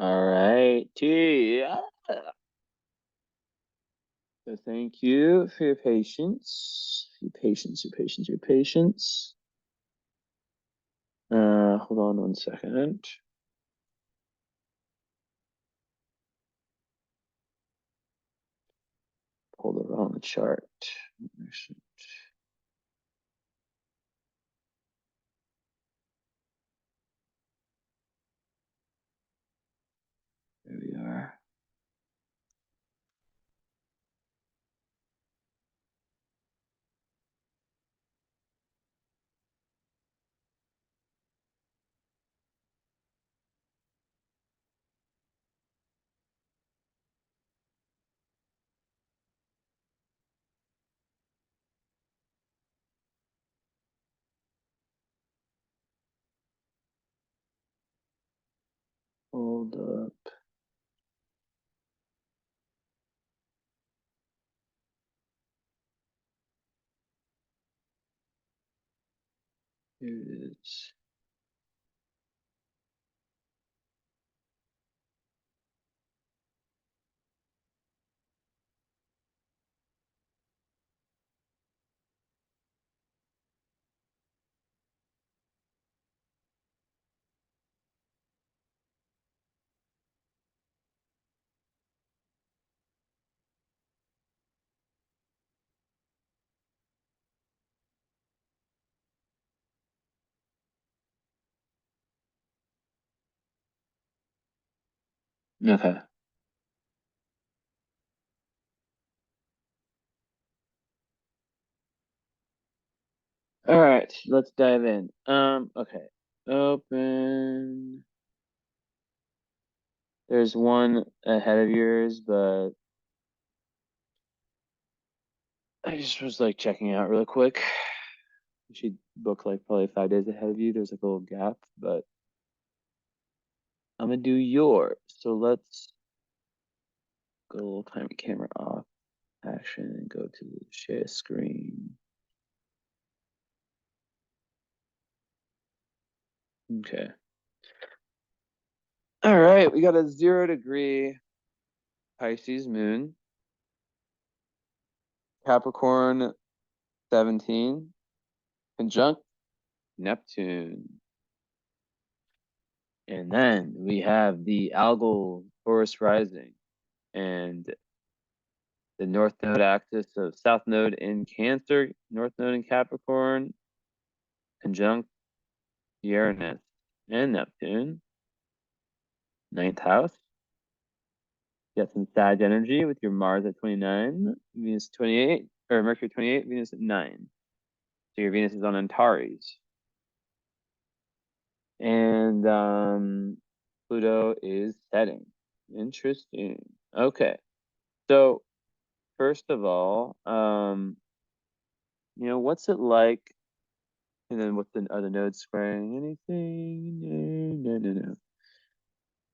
All right. Yeah. So thank you for your patience. Your patience, your patience, your patience. Hold on 1 second. Pull the wrong chart. There we are. Hold up. Here it is. Okay. All right, let's dive in. Okay. Open. There's one ahead of yours, but I just was like checking out real quick. She booked like probably 5 days ahead of you. There's like a little gap, but I'm gonna do yours. So let's go camera off, action, and go to share screen. Okay. All right, we got a 0 degree Pisces moon, Capricorn 17, conjunct Neptune. And then we have the algal Taurus rising and the North Node axis of South Node in Cancer, North Node in Capricorn, conjunct Uranus and Neptune. 9th house. You got some Sag energy with your Mars at 29, Venus 28, or Mercury 28, Venus at 9. So your Venus is on Antares. And Pluto is setting. Interesting. Okay. So first of all, what's it like? And then what's the other nodes squaring? Anything? No.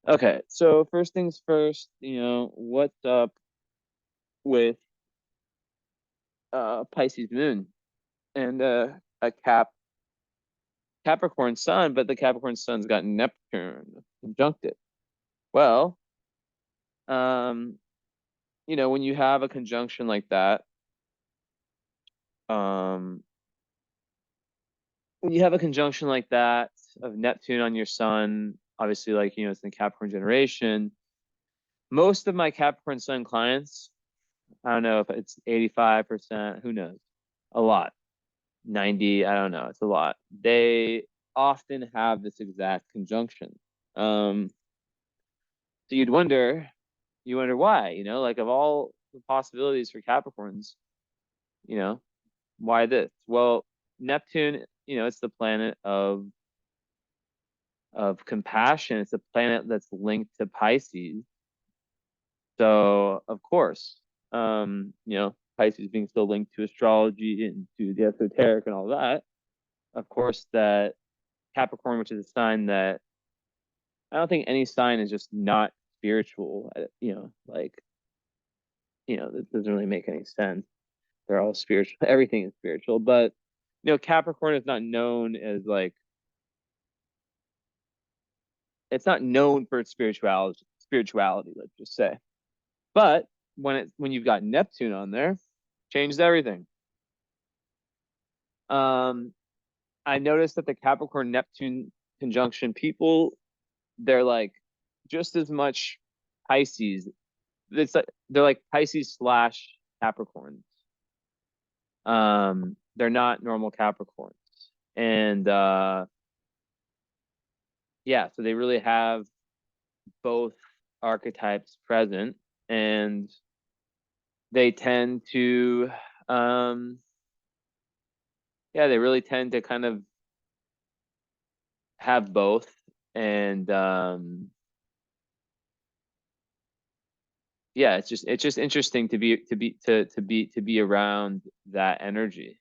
Okay, so first things first, what's up with Pisces moon and a Capricorn sun, but the Capricorn sun's got Neptune conjunct it. Well, um, when you have a conjunction like that, um, when you have a conjunction like that of Neptune on your sun, obviously, like, it's in Capricorn generation. Most of my Capricorn sun clients, I don't know if it's 85%, who knows? A lot. 90, I don't know, it's a lot. They often have this exact conjunction. So you wonder why, like of all the possibilities for Capricorns, you know, why this? Well, Neptune, it's the planet of compassion. It's a planet that's linked to Pisces. So of course, Pisces being so linked to astrology and to the esoteric and all that, of course that Capricorn, which is a sign that I don't think any sign is just not spiritual, this doesn't really make any sense. They're all spiritual. Everything is spiritual, but Capricorn is not known as like it's not known for its spirituality, let's just say. But when you've got Neptune on there, changed everything. I noticed that the Capricorn Neptune conjunction people, they're like just as much Pisces. It's like they're like Pisces slash Capricorns. They're not normal Capricorns. And yeah, so they really have both archetypes present, and they tend to yeah, they really tend to kind of have both. And yeah, it's just interesting to be around that energy.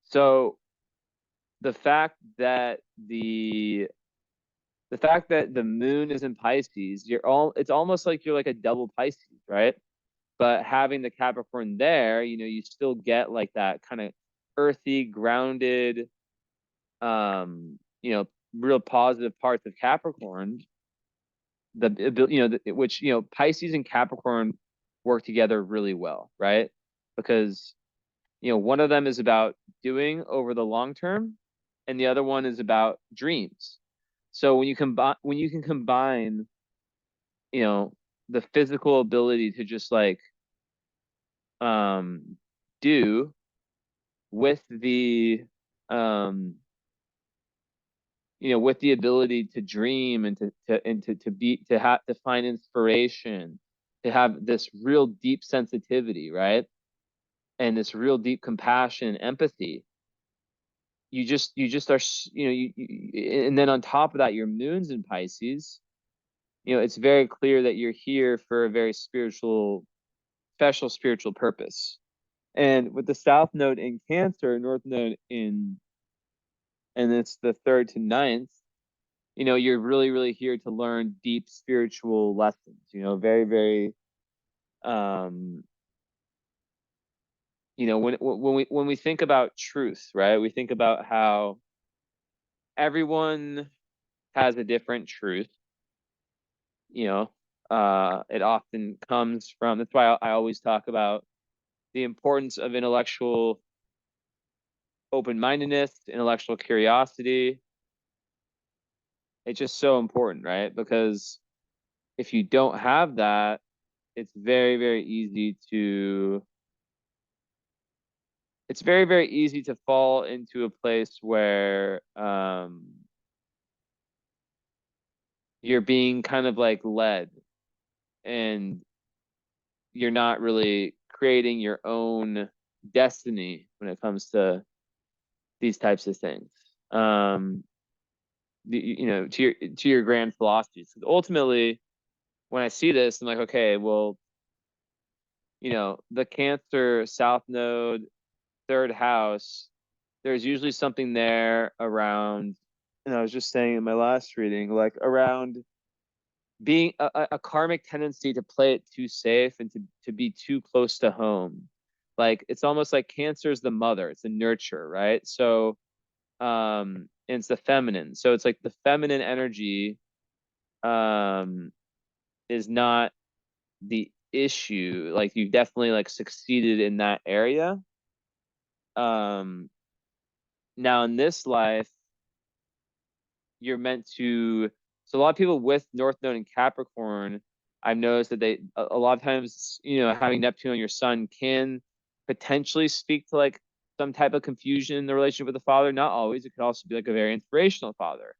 So the fact that the moon is in Pisces, it's almost like you're like a double Pisces, right? But having the Capricorn there, you still get like that kind of earthy, grounded, real positive parts of Capricorn. Which Pisces and Capricorn work together really well, right? Because one of them is about doing over the long term, and the other one is about dreams. So when you can combine, the physical ability to just like um do with the um with the ability to dream and to find inspiration, to have this real deep sensitivity, right? And this real deep compassion and empathy. You just are, and then on top of that, your moon's in Pisces. It's very clear that you're here for a very special spiritual purpose. And with the South Node in Cancer, North Node and it's the 3rd to 9th, you're really, really here to learn deep spiritual lessons, very, very, um, when we think about truth, right? We think about how everyone has a different truth. It often comes from, that's why I always talk about the importance of intellectual open-mindedness, intellectual curiosity. It's just so important, right? Because if you don't have that, it's very, very easy to fall into a place where you're being kind of like led, and you're not really creating your own destiny when it comes to these types of things. To your grand philosophies. Because ultimately, when I see this, I'm like, okay, well, the Cancer South Node, 3rd house, there's usually something there around, and I was just saying in my last reading, like around being a karmic tendency to play it too safe and to be too close to home. Like it's almost like Cancer is the mother, it's the nurture, right? So it's the feminine. So it's like the feminine energy is not the issue. Like you've definitely like succeeded in that area. Now in this life, you're meant to, so a lot of people with North Node and Capricorn, I've noticed that a lot of times, having Neptune on your sun can potentially speak to like some type of confusion in the relationship with the father. Not always. It could also be like a very inspirational father.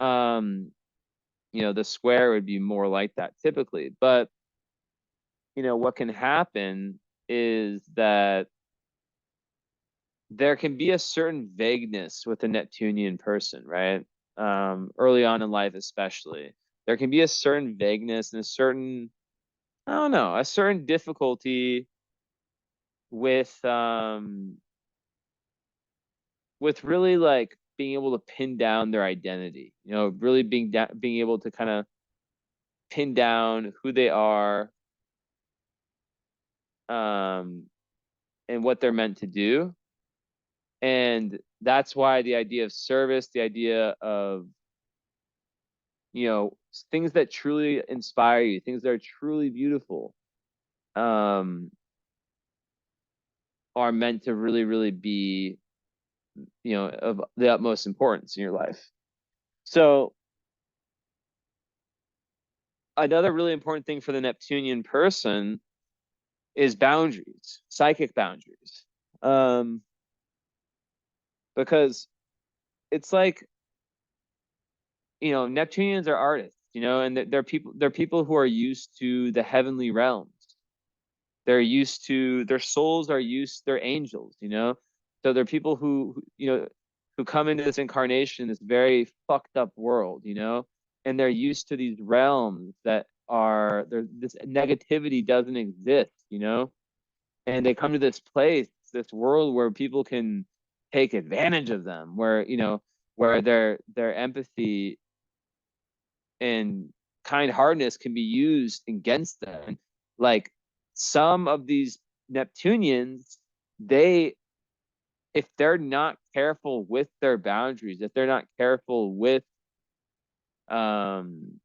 The square would be more like that typically. But what can happen is that there can be a certain vagueness with a Neptunian person, right? Early on in life, especially, there can be a certain vagueness and I don't know, a certain difficulty with really like being able to pin down their identity, really being able to kind of pin down who they are, and what they're meant to do. And And that's why the idea of service, the idea of, things that truly inspire you, things that are truly beautiful, are meant to really, really be, of the utmost importance in your life. So another really important thing for the Neptunian person is boundaries, psychic boundaries. Because it's like, Neptunians are artists, and they're people who are used to the heavenly realms. They're used to, their souls are used, they're angels, so they're people who come into this incarnation, this very fucked up world, and they're used to these realms that are there. This negativity doesn't exist, and they come to this place, this world where people can take advantage of them, where their empathy and kind hardness can be used against them. Like some of these Neptunians, they, if they're not careful with their boundaries, if they're not careful with um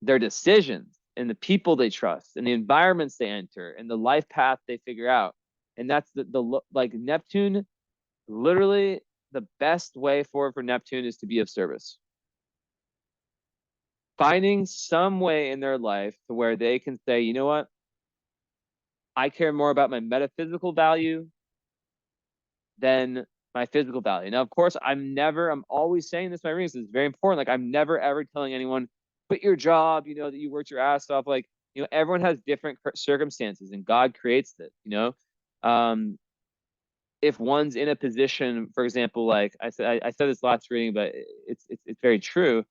their decisions and the people they trust and the environments they enter and the life path they figure out, and that's the like Neptune, literally the best way forward for Neptune is to be of service, finding some way in their life to where they can say, you know what, I care more about my metaphysical value than my physical value. Now, of course, I'm always saying this in my readings. It's very important. Like, I'm never ever telling anyone, quit your job, that you worked your ass off. Like, everyone has different circumstances and God creates this, Um, if one's in a position, for example, like I said this last reading, but it's very true.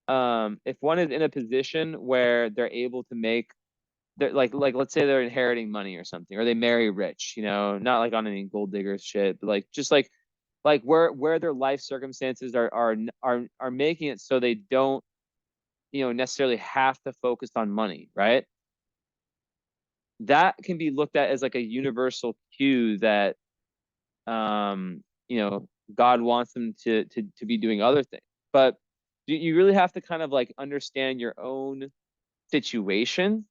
If one is in a position where they're able to make, they're like let's say they're inheriting money or something, or they marry rich, not like on any gold digger shit, but like just like where their life circumstances are making it so they don't, necessarily have to focus on money, right? That can be looked at as like a universal cue that um God wants them to be doing other things. But you really have to kind of like understand your own situation.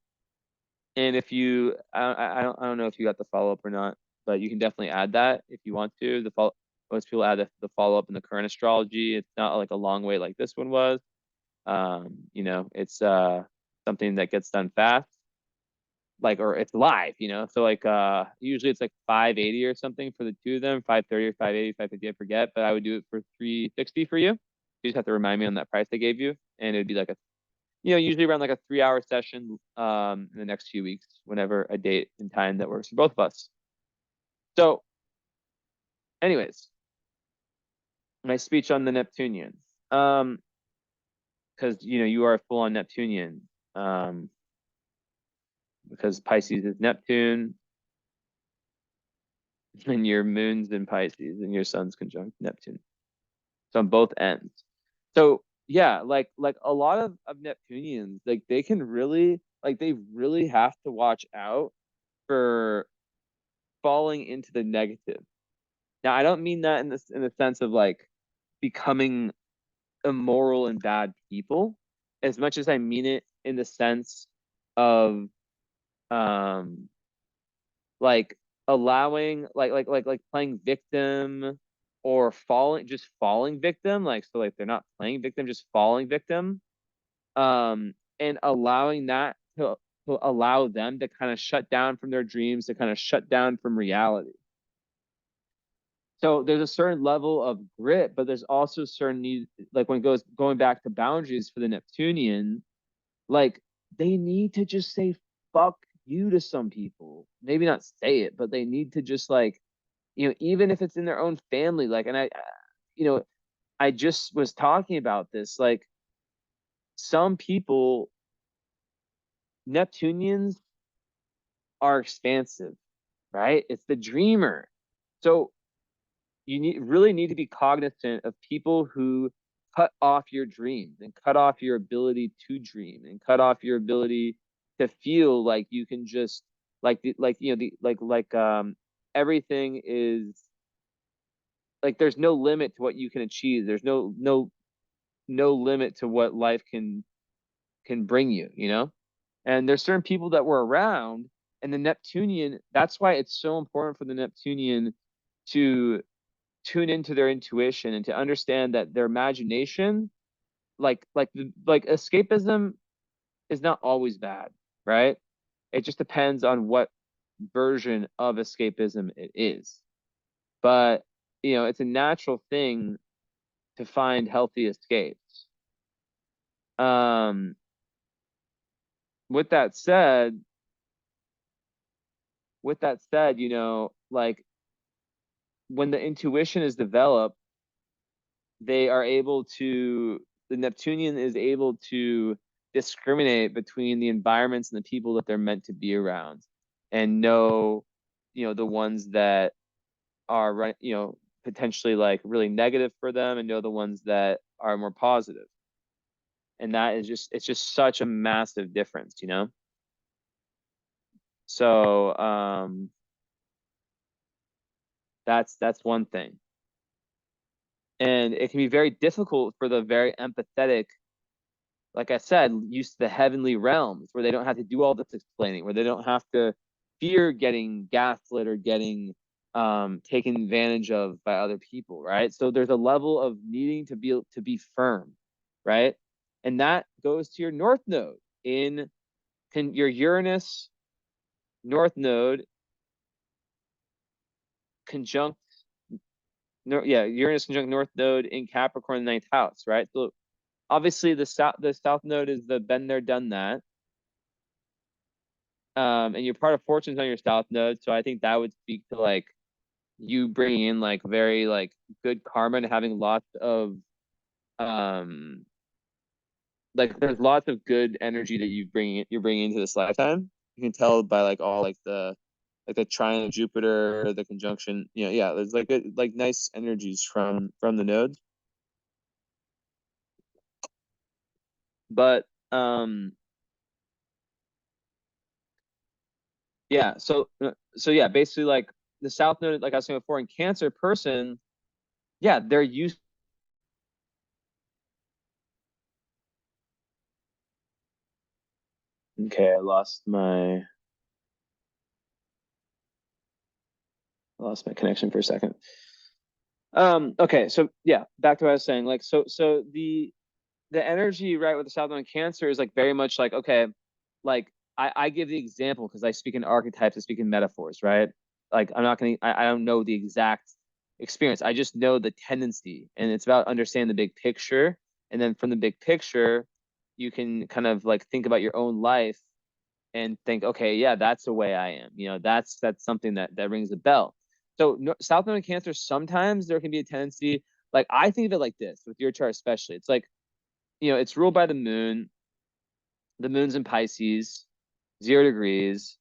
And if you, I don't know if you got the follow up or not, but you can definitely add that if you want to. Most people add the follow up in the current astrology. It's not like a long way like this one was. It's something that gets done fast, like, or it's live, So like usually it's like 580 or something for the two of them, 530 or 580, 550, I forget, but I would do it for 360 for you. You just have to remind me on that price I gave you, and it'd be like a, usually around like a 3 hour session in the next few weeks, whenever a date and time that works for both of us. So, anyways, my speech on the Neptunian. Because you are full on Neptunian. Because Pisces is Neptune, and your moon's in Pisces, and your sun's conjunct Neptune. So on both ends. So yeah, like a lot of Neptunians, like they can really, like they really have to watch out for falling into the negative. Now, I don't mean that in the sense of like becoming immoral and bad people, as much as I mean it in the sense of um like allowing, like playing victim, or falling victim, like, so like they're not playing victim, just falling victim, and allowing that to allow them to kind of shut down from their dreams, to kind of shut down from reality. So there's a certain level of grit, but there's also certain need, like when it goes going back to boundaries for the Neptunian, like they need to just say fuck you to some people. Maybe not say it, but they need to just like, even if it's in their own family, like, and you know, I just was talking about this, like some people, Neptunians are expansive, right? It's the dreamer. So you really need to be cognizant of people who cut off your dreams and cut off your ability to dream and cut off your ability to feel like you can just, like everything is like there's no limit to what you can achieve. There's no limit to what life can bring you, you know? And there's certain people that were around, and the Neptunian, that's why it's so important for the Neptunian to tune into their intuition and to understand that their imagination, like escapism is not always bad, right? It just depends on what version of escapism it is. But, it's a natural thing to find healthy escapes. Um, with that said, like when the intuition is developed, the Neptunian is able to discriminate between the environments and the people that they're meant to be around and know, the ones that are right, potentially like really negative for them, and know the ones that are more positive. And it's just such a massive difference, So that's one thing. And it can be very difficult for the very empathetic, like I said, used to the heavenly realms, where they don't have to do all this explaining, where they don't have to fear getting gaslit or getting taken advantage of by other people, right? So there's a level of needing to be firm, right? And that goes to your north node in your Uranus north node conjunct Uranus conjunct north node in Capricorn, the ninth house, right? So obviously the south node is the been there, done that. And your part of fortune's on your south node, so I think that would speak to like you bringing in like very like good karma and having lots of um like there's lots of good energy that you're bringing into this lifetime. You can tell by like all like the trine of Jupiter, the conjunction, yeah, there's like like nice energies from the nodes. But yeah, so yeah, basically like the south node, like I was saying before, in Cancer person, yeah, they're used. Okay, I lost my connection for a second. Okay, so yeah, back to what I was saying. Like, so the energy, right, with the South Node in Cancer is like very much like, okay, like I give the example because I speak in archetypes, I speak in metaphors, right? Like I don't know the exact experience. I just know the tendency, and it's about understanding the big picture. And then from the big picture, you can kind of like think about your own life and think, okay, yeah, that's the way I am. That's something that rings a bell. So South Node in Cancer, sometimes there can be a tendency, like I think of it like this with your chart especially. It's like, it's ruled by the moon. The moon's in Pisces, 0 degrees.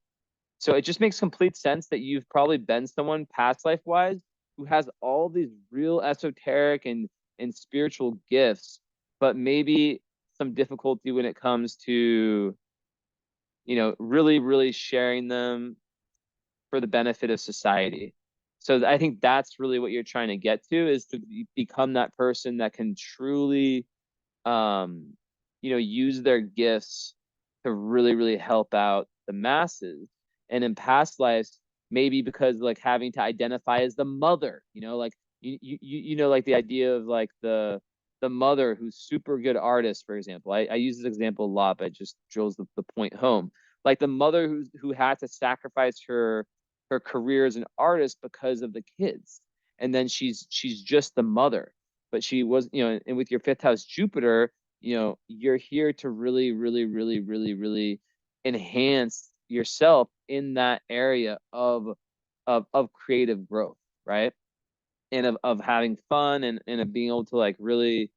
So it just makes complete sense that you've probably been someone past life wise who has all these real esoteric and spiritual gifts, but maybe some difficulty when it comes to, really, really sharing them for the benefit of society. So I think that's really what you're trying to get to, is to become that person that can truly um, use their gifts to really, really help out the masses. And in past lives, maybe because like having to identify as the mother, like like the idea of like the mother who's super good artist, for example. I use this example a lot, but it just drills the point home. Like the mother who had to sacrifice her career as an artist because of the kids. And then she's just the mother, but she was, and with your fifth house Jupiter, you're here to really, really, really, really, really enhance yourself in that area of creative growth, right? And of having fun, and of being able to like really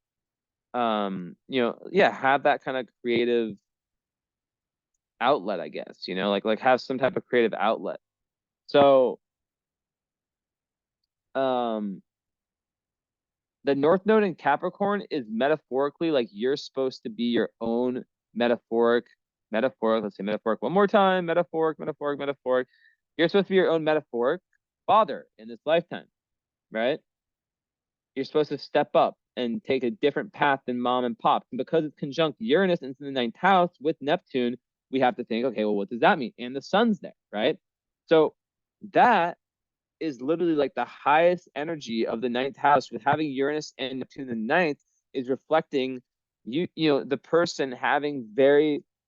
yeah, have that kind of creative outlet, I guess, like have some type of creative outlet. So um the North Node in Capricorn is metaphorically like you're supposed to be your own metaphoric, let's say metaphoric one more time, metaphoric. You're supposed to be your own metaphoric father in this lifetime, right? you're supposed to step up and take a different path than mom and pop. And because it's conjunct Uranus into the ninth house with Neptune, we have to think, okay, well, what does that mean? And the sun's there, right? So that is literally like the highest energy of the ninth house, with having Uranus and Neptune in the ninth is reflecting the person having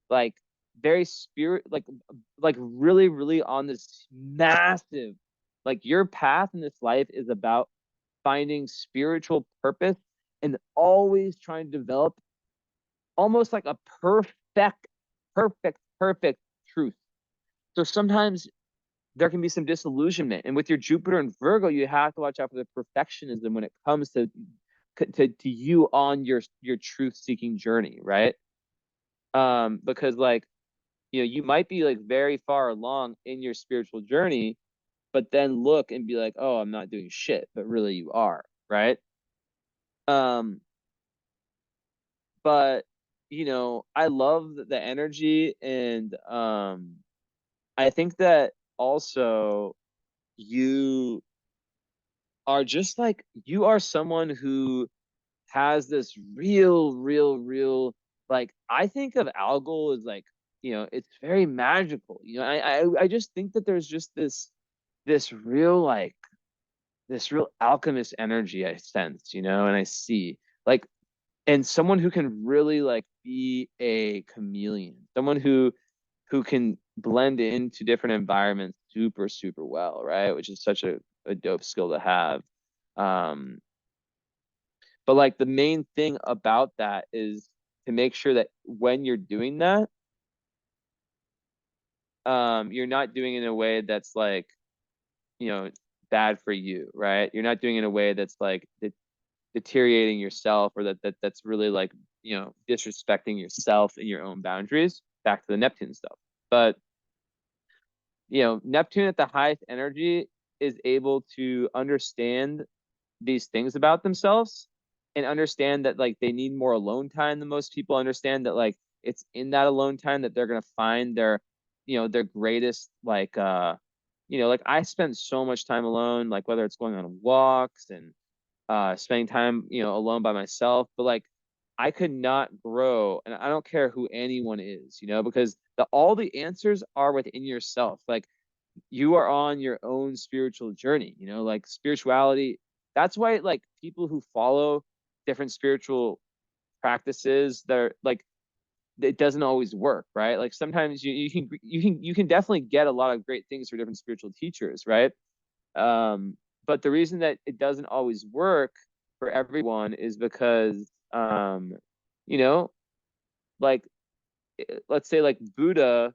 like very spirit, like really, really on this massive, like your path in this life is about finding spiritual purpose and always trying to develop almost like a perfect truth. So sometimes there can be some disillusionment. And with your Jupiter and Virgo, you have to watch out for the perfectionism when it comes to you on your truth seeking journey, right? Because like, you might be like very far along in your spiritual journey, but then look and be like, oh, I'm not doing shit, but really you are, right? Um, but I love the energy, and I think that also you are just like, you are someone who has this real, like, I think of Algol as like, it's very magical. I just think that there's just this real like this real alchemist energy I sense, and I see like, and someone who can really like be a chameleon, someone who can blend into different environments super well, right? Which is such a dope skill to have. Um, but like the main thing about that is to make sure that when you're doing that, you're not doing it in a way that's like, you know, bad for you, right? You're not doing it in a way that's like deteriorating yourself, or that's really like, disrespecting yourself and your own boundaries. Back to the Neptune stuff. But Neptune at the highest energy is able to understand these things about themselves, and understand that like they need more alone time than most people. Understand that like it's in that alone time that they're gonna find their greatest like I spent so much time alone, like whether it's going on walks and spending time alone by myself. But like I could not grow, and I don't care who anyone is, because all the answers are within yourself. Like you are on your own spiritual journey, like spirituality. That's why like people who follow different spiritual practices, they're like, it doesn't always work, right? Like sometimes you can definitely get a lot of great things from different spiritual teachers, right? But the reason that it doesn't always work for everyone is because you know like let's say like Buddha,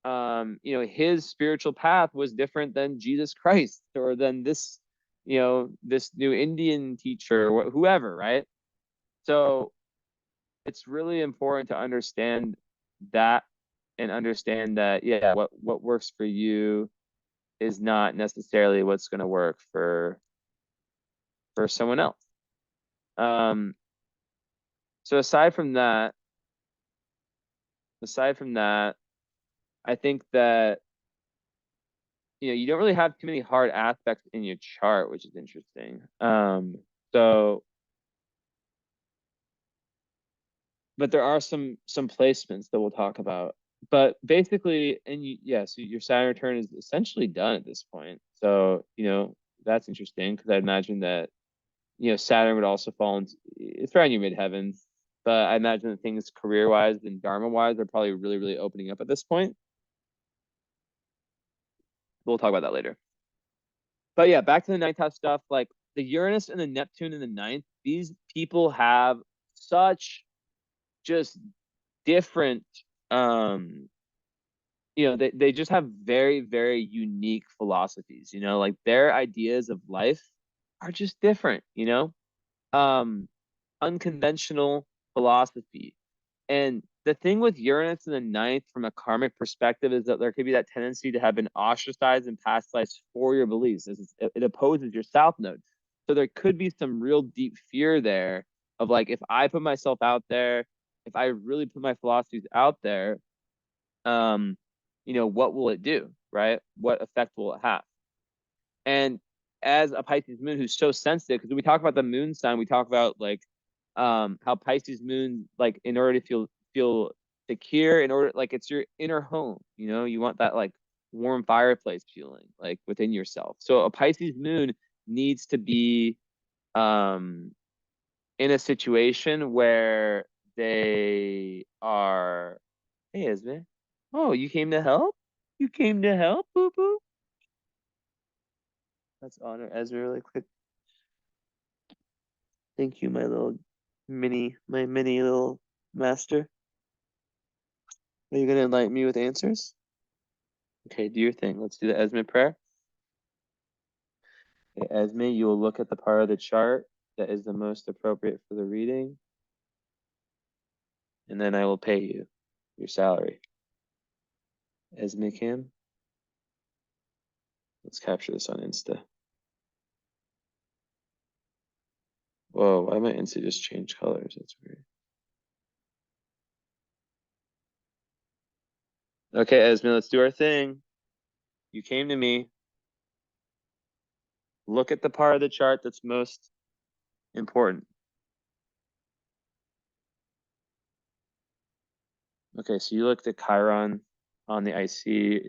his spiritual path was different than Jesus Christ, or than this new Indian teacher, or whoever, right? So it's really important to understand that, and understand that, yeah, what works for you is not necessarily what's going to work for someone else. Um, so aside from that, I think that you don't really have too many hard aspects in your chart, which is interesting. So, but there are some placements that we'll talk about. But basically, and so your Saturn return is essentially done at this point. So, that's interesting, because I imagine that Saturn would also fall into, it's around your midheaven, but I imagine that things career wise and Dharma wise are probably really, really opening up at this point. We'll talk about that later. But yeah, back to the ninth house stuff. Like the Uranus and the Neptune in the ninth, these people have such just different, they just have very, very unique philosophies, like their ideas of life are just different, um, unconventional philosophy. And the thing with Uranus in the ninth from a karmic perspective is that there could be that tendency to have been ostracized in past lives for your beliefs. It opposes your South Node. So there could be some real deep fear there of like, if I put myself out there, if I really put my philosophies out there, what will it do, right? What effect will it have? And as a Pisces moon who's so sensitive, because we talk about the moon sign, we talk about like how Pisces moon, like in order to feel secure, in order, like it's your inner home, you know, you want that like warm fireplace feeling like within yourself. So a Pisces moon needs to be in a situation where they are, hey Esme, oh, you came to help? You came to help, boo boo? Let's honor Ezra really quick. Thank you, my mini little master. Are you gonna enlighten me with answers? Okay, do your thing. Let's do the Esme prayer. Okay, Esme, you will look at the part of the chart that is the most appropriate for the reading, and then I will pay you your salary. Esme Kim, let's capture this on Insta. Whoa, why my Insta just change colors? That's weird. Okay, Esme, let's do our thing. You came to me. Look at the part of the chart that's most important. Okay, so you looked at Chiron on the IC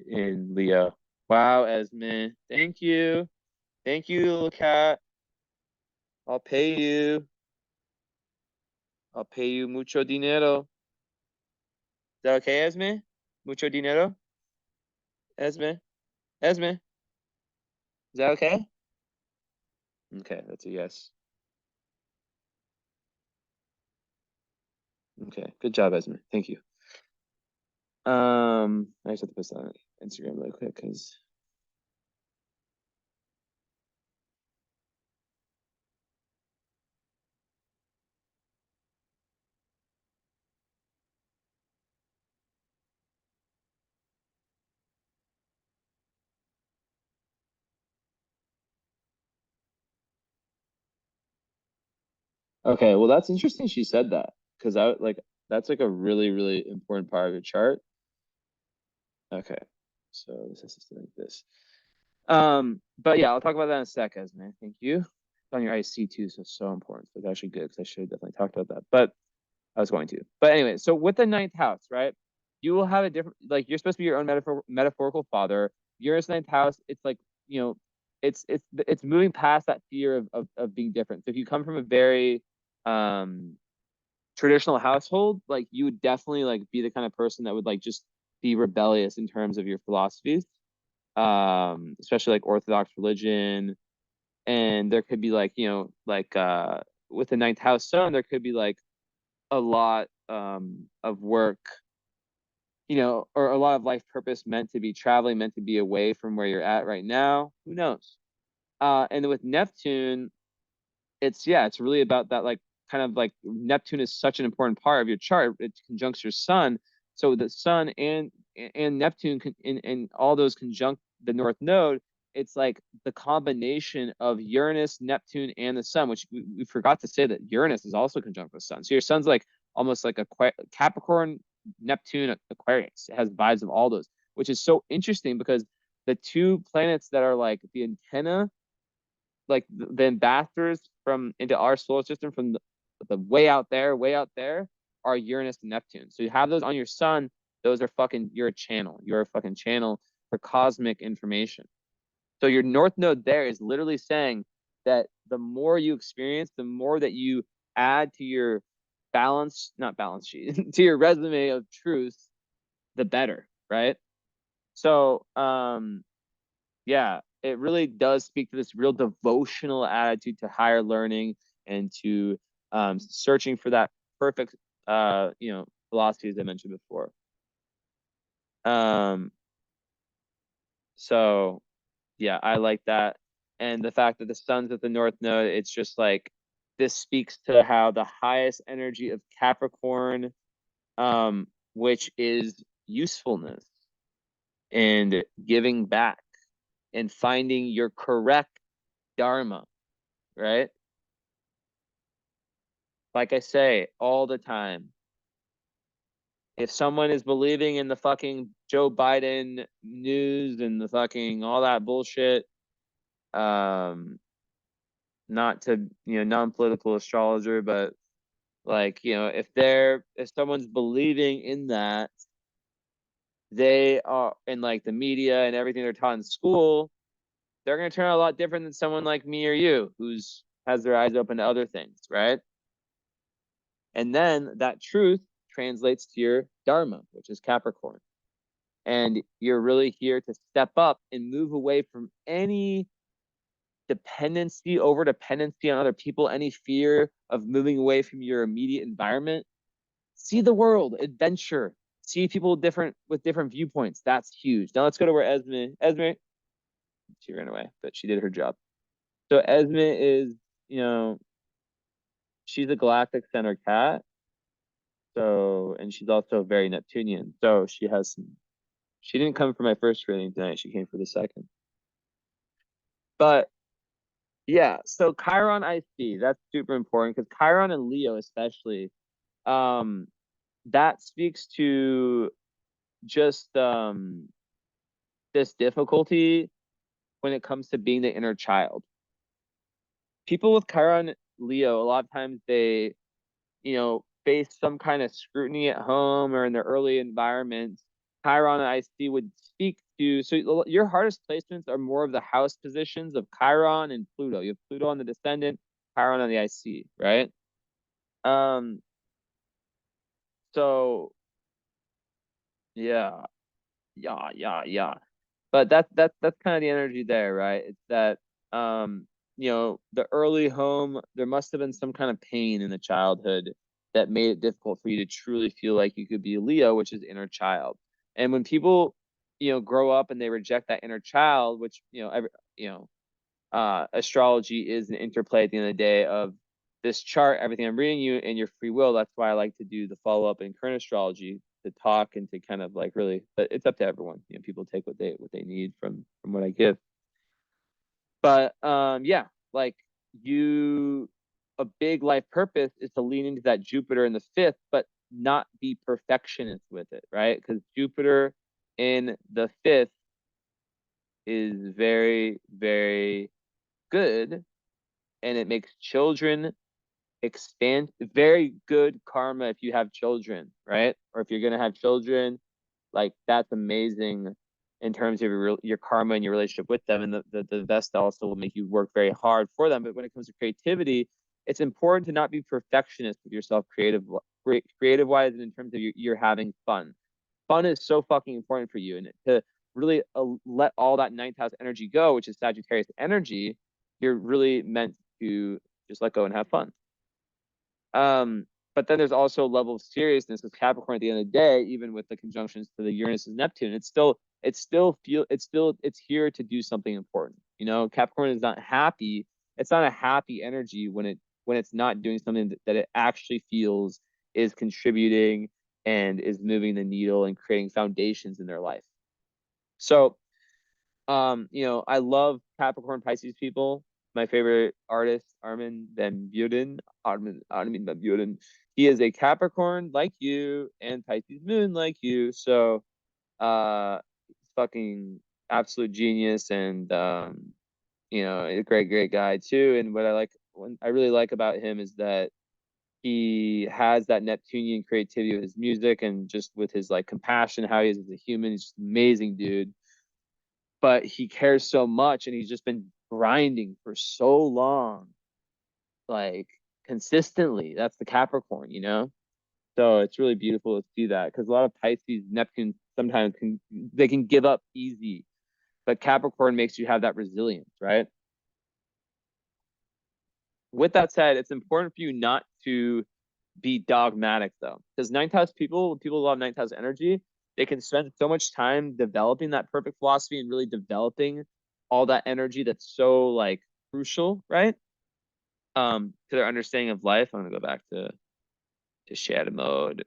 in Leo. Wow, Esme. Thank you. Thank you, little cat. I'll pay you. I'll pay you mucho dinero. Is that okay, Esme? Mucho dinero? Esme? Esme? Is that okay? Okay, that's a yes. Okay, good job, Esme. Thank you. I just have to post that on Instagram really quick because okay, well that's interesting she said that because I like that's like a really, really important part of your chart. Okay. So this has to stay like this. But yeah, I'll talk about that in a sec, Esme. Thank you. It's on your IC too, so it's so important. So it's actually good because I should have definitely talked about that. But I was going to. But anyway, so with the ninth house, right? You will have a different, like you're supposed to be your own metaphorical father. Uranus ninth house, it's like, you know, it's moving past that fear of being different. So if you come from a very traditional household, like you would definitely like be the kind of person that would like just be rebellious in terms of your philosophies, especially like Orthodox religion. And there could be like, you know, like with the ninth house sun, there could be like a lot of work, you know, or a lot of life purpose meant to be traveling, meant to be away from where you're at right now. Who knows? And with Neptune, it's yeah, it's really about that like kind of like Neptune is such an important part of your chart. It conjuncts your sun. So the sun and Neptune and all those conjunct the North Node. It's like the combination of Uranus, Neptune, and the sun, which we forgot to say that Uranus is also conjunct with the sun. So your sun's like almost like a Capricorn, Neptune, Aquarius. It has vibes of all those, which is so interesting because the two planets that are like the antenna, like the ambassadors from into our solar system from the way out there are Uranus and Neptune. So you have those on your sun, those are fucking, you're a channel. You're a fucking channel for cosmic information. So your north node there is literally saying that the more you experience, the more that you add to your not balance sheet, to your resume of truth, the better, right? So yeah, it really does speak to this real devotional attitude to higher learning and to searching for that perfect, you know, philosophy as I mentioned before. Um, so yeah, I like that, and the fact that the sun's at the north node, it's just like this speaks to how the highest energy of Capricorn, which is usefulness and giving back and finding your correct dharma, right? Like I say all the time, if someone is believing in the fucking Joe Biden news and the fucking all that bullshit, not to, non-political astrologer, but like, if someone's believing in that, they are in like the media and everything they're taught in school, they're going to turn out a lot different than someone like me or you who's has their eyes open to other things, right? And then that truth translates to your dharma, which is Capricorn. And you're really here to step up and move away from any dependency, over dependency on other people, any fear of moving away from your immediate environment. See the world, adventure, see people with different viewpoints. That's huge. Now let's go to where Esme, she ran away, but she did her job. So Esme is, she's a galactic center cat. So, and she's also very Neptunian. So she didn't come for my first reading tonight. She came for the second. But yeah, so Chiron I see, that's super important because Chiron and Leo especially, that speaks to just this difficulty when it comes to being the inner child. People with Chiron Leo, a lot of times they, face some kind of scrutiny at home or in their early environments. Chiron and IC would speak to, so your hardest placements are more of the house positions of Chiron and Pluto. You have Pluto on the descendant, Chiron on the IC, right? Um, so yeah, yeah. But that's kind of the energy there, right? It's that the early home, there must have been some kind of pain in the childhood that made it difficult for you to truly feel like you could be a Leo, which is inner child. And when people, grow up and they reject that inner child, which, astrology is an interplay at the end of the day of this chart, everything I'm reading you, and your free will. That's why I like to do the follow-up in current astrology to talk and to kind of like really, but it's up to everyone. People take what they need from what I give. But yeah, like a big life purpose is to lean into that Jupiter in the fifth, but not be perfectionist with it, right? Because Jupiter in the fifth is very, very good, and it makes children expand. Very good karma if you have children, right? Or if you're gonna have children, like that's amazing in terms of your karma and your relationship with them. And the Vesta also will make you work very hard for them. But when it comes to creativity, it's important to not be perfectionist with yourself creative wise, and in terms of you're having fun. Fun is so fucking important for you, and to really let all that ninth house energy go, which is Sagittarius energy, you're really meant to just let go and have fun. But then there's also a level of seriousness with Capricorn at the end of the day, even with the conjunctions to the Uranus and Neptune. It's here to do something important. Capricorn is not happy. It's not a happy energy when it's not doing something that it actually feels is contributing and is moving the needle and creating foundations in their life. So, I love Capricorn Pisces people. My favorite artist, Armin van Buuren. Armin van Buuren. He is a Capricorn like you and Pisces moon like you. So fucking absolute genius, and a great guy too. And what I really like about him is that he has that Neptunian creativity with his music and just with his like compassion, how he is as a human. He's just an amazing dude. But he cares so much, and he's just been grinding for so long, like consistently. That's the Capricorn, So it's really beautiful to see that, because a lot of Pisces, Neptune sometimes they can give up easy, but Capricorn makes you have that resilience, right? With that said, it's important for you not to be dogmatic though, because ninth house people love ninth house energy. They can spend so much time developing that perfect philosophy and really developing all that energy that's so like crucial, right? To their understanding of life. I'm gonna go back to shadow mode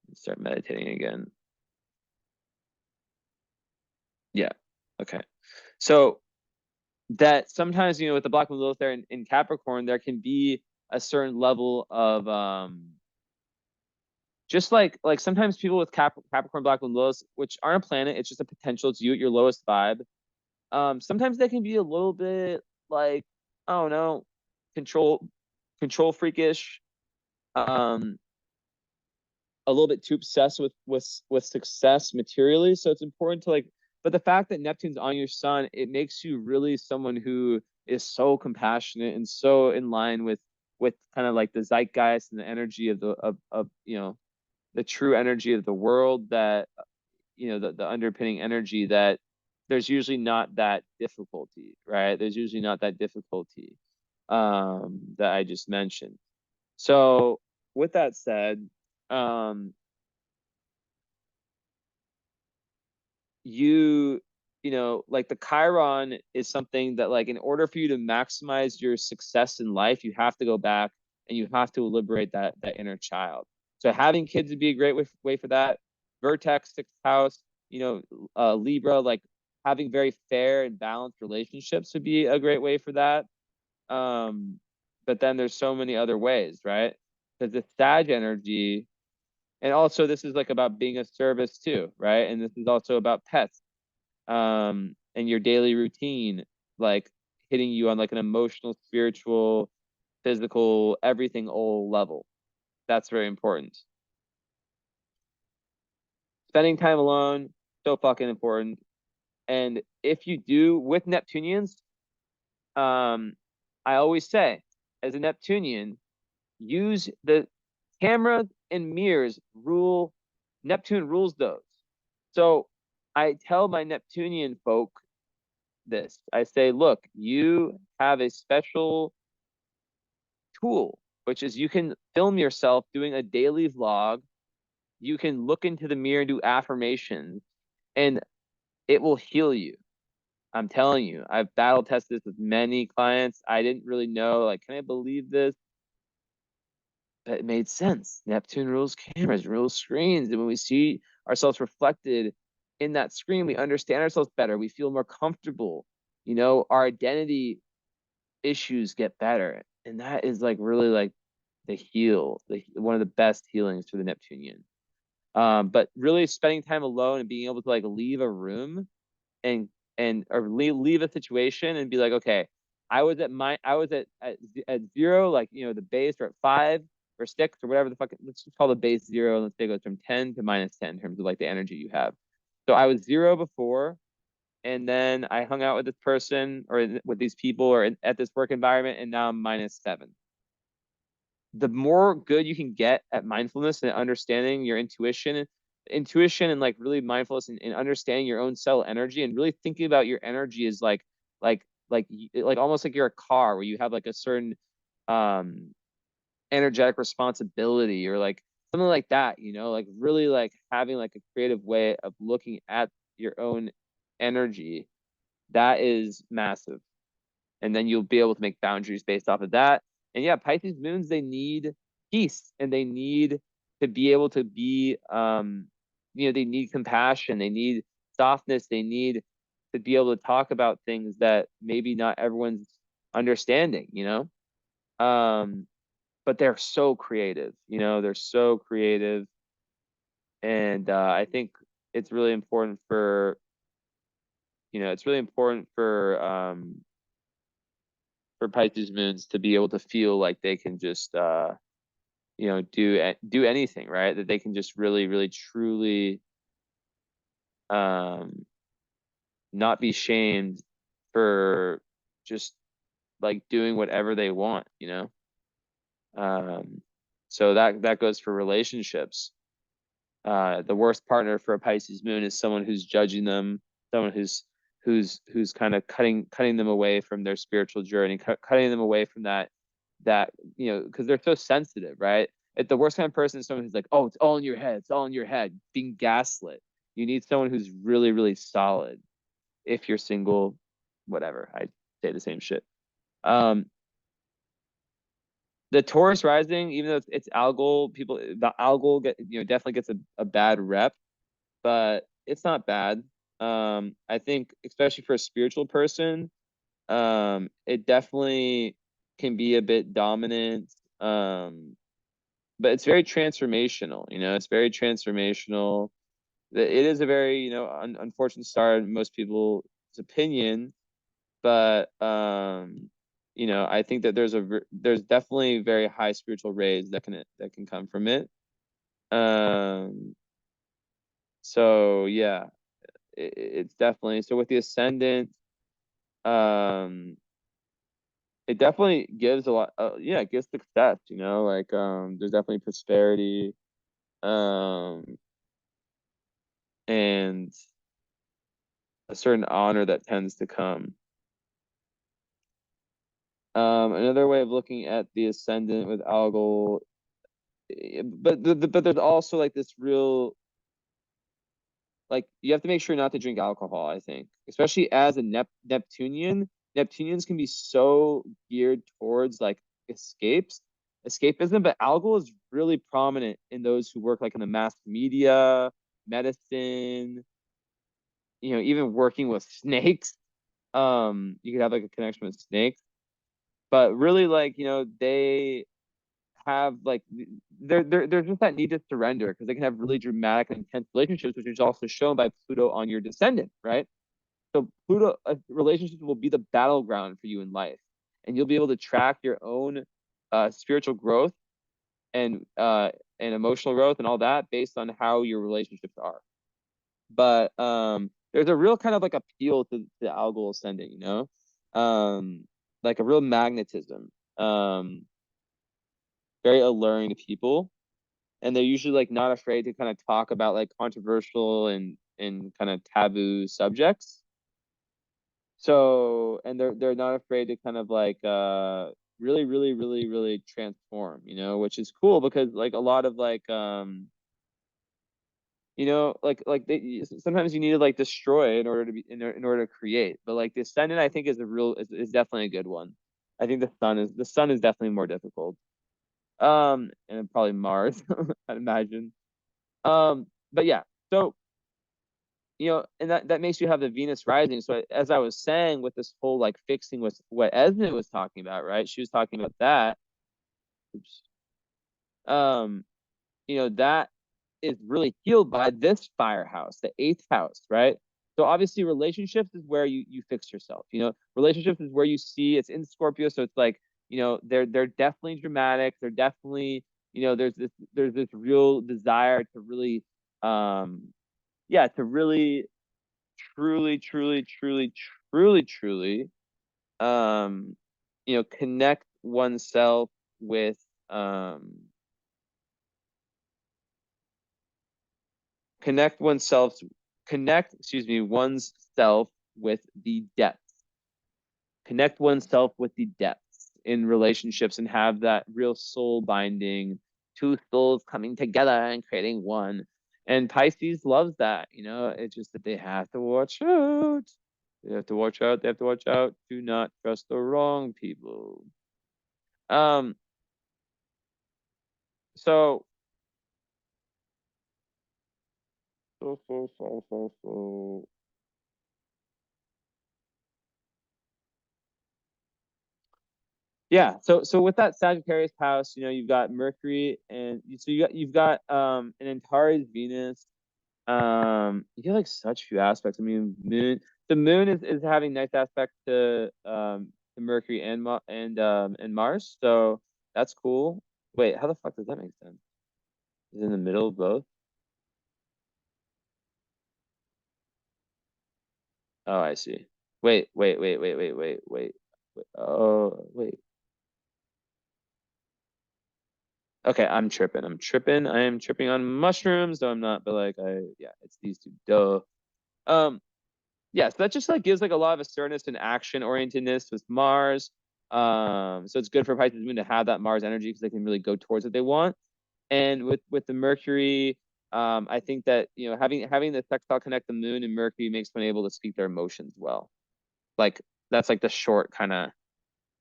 and start meditating again. Yeah. Okay. So that sometimes, with the Black Moon Lilith there in Capricorn, there can be a certain level of just like sometimes people with Capricorn Black Moon Lilith, which aren't a planet, it's just a potential, it's you at your lowest vibe. Sometimes they can be a little bit like, I don't know, control freakish, um, a little bit too obsessed with success materially. So it's important to like, but the fact that Neptune's on your sun, it makes you really someone who is so compassionate and so in line with kind of like the zeitgeist and the energy of of the true energy of the world, that the underpinning energy, that there's usually not that difficulty, right? There's usually not that difficulty that I just mentioned. So with that said, um, you like the Chiron is something that, like, in order for you to maximize your success in life, you have to go back and you have to liberate that inner child. So having kids would be a great way for that. Vertex, sixth house, Libra, like having very fair and balanced relationships would be a great way for that. But then there's so many other ways, right? Because the Sag energy, and also this is like about being a service too, right? And this is also about pets, and your daily routine, like hitting you on like an emotional, spiritual, physical, everything all level. That's very important. Spending time alone, so fucking important. And if you do with Neptunians, um, I always say, as a Neptunian, use the camera and mirrors rule. Neptune rules those. So I tell my Neptunian folk this. I say, look, you have a special tool, which is you can film yourself doing a daily vlog. You can look into the mirror and do affirmations, and it will heal you. I'm telling you, I've battle tested this with many clients. I didn't really know, like, can I believe this? But it made sense. Neptune rules cameras, rules screens. And when we see ourselves reflected in that screen, we understand ourselves better. We feel more comfortable. Our identity issues get better. And that is like really like one of the best healings for the Neptunian. But really spending time alone and being able to like leave a room and or leave a situation and be like, okay, I was at zero, like the base, or at 5 or 6 or whatever the fuck. Let's just call the base 0. Let's say it goes from 10 to -10 in terms of like the energy you have. So I was 0 before, and then I hung out with this person or with these people or at this work environment, and now I'm -7. The more good you can get at mindfulness and understanding your intuition and like really mindfulness and understanding your own cell energy and really thinking about your energy is like almost like you're a car where you have like a certain um energetic responsibility or like something like that, like really like having like a creative way of looking at your own energy. That is massive. And then you'll be able to make boundaries based off of that. And yeah, Pisces moons, they need peace, and they need to be able to be they need compassion, they need softness, they need to be able to talk about things that maybe not everyone's understanding, but they're so creative, they're so creative. And I think it's really important for it's really important for Pisces moons to be able to feel like they can just do anything, right? That they can just really, really, truly um not be shamed for just like doing whatever they want, Um so that goes for relationships. The worst partner for a Pisces moon is someone who's judging them, someone who's kind of cutting them away from their spiritual journey, cutting them away from that because they're so sensitive, right? If the worst kind of person is someone who's like, oh, it's all in your head, it's all in your head, being gaslit. You need someone who's really, really solid. If you're single, whatever, I say the same shit. Um, the Taurus rising, even though it's algal, the algal definitely gets a bad rep, but it's not bad. I think especially for a spiritual person, it definitely can be a bit dominant. But it's very transformational, it's very transformational. It is a very, unfortunate star in most people's opinion, but you know, I think that there's definitely very high spiritual rays that can come from it. Um, so yeah, it's definitely so with the ascendant. Um, it definitely gives a lot. Yeah, it gives success. You know, like there's definitely prosperity. Um, and a certain honor that tends to come. Another way of looking at the ascendant with algal, but there's also like this real, like you have to make sure not to drink alcohol, I think, especially as a Neptunian. Neptunians can be so geared towards like escapism, but algal is really prominent in those who work like in the mass media, medicine, you know, even working with snakes. You could have like a connection with snakes, but really like, you know, they have like there's just that need to surrender because they can have really dramatic and intense relationships, which is also shown by Pluto on your descendant, right? So Pluto relationships will be the battleground for you in life, and you'll be able to track your own spiritual growth and emotional growth and all that based on how your relationships are. But there's a real kind of like appeal to the algal ascendant, you know, like a real magnetism, very alluring to people, and they're usually like not afraid to kind of talk about like controversial and kind of taboo subjects. So, and they're not afraid to kind of like really transform, you know, which is cool because like a lot of like you know, like they sometimes you need to like destroy in order to be in order to create. But like the ascendant, I think is definitely a good one. I think the sun is definitely more difficult. And probably Mars, I'd imagine. But yeah, so you know, and that makes you have the Venus rising. So as I was saying, with this whole like fixing with what Esme was talking about, right? She was talking about that. Oops. Um, you know, that is really healed by this firehouse, the eighth house, right? So obviously relationships is where you fix yourself. You know, relationships is where you see it's in Scorpio. So it's like, you know, they're definitely dramatic. They're definitely, you know, there's this real desire to really yeah, to really truly um you know, connect oneself with um connect oneself connect excuse me one's self with the depth connect oneself with the depths in relationships and have that real soul binding, two souls coming together and creating one. And Pisces loves that, you know. It's just that they have to watch out. They have to watch out. They have to watch out. Do not trust the wrong people. Um, so so. Yeah, so with that Sagittarius house, you know, you've got Mercury and so you've got an Antares Venus. You get like such few aspects. I mean, the moon is having nice aspect to Mercury and Mars, so that's cool. Wait, how the fuck does that make sense? Is it in the middle of both? Oh, I see. Wait. Oh, wait. Okay, I'm tripping. I am tripping on mushrooms, though I'm not, but like yeah, it's these two. Duh. Um, yeah, so that just like gives like a lot of assertiveness and action orientedness with Mars. So it's good for Pisces Moon to have that Mars energy because they can really go towards what they want. And with the Mercury, I think that you know having the sextile connect the Moon and Mercury makes one able to speak their emotions well. Like that's like the short kind of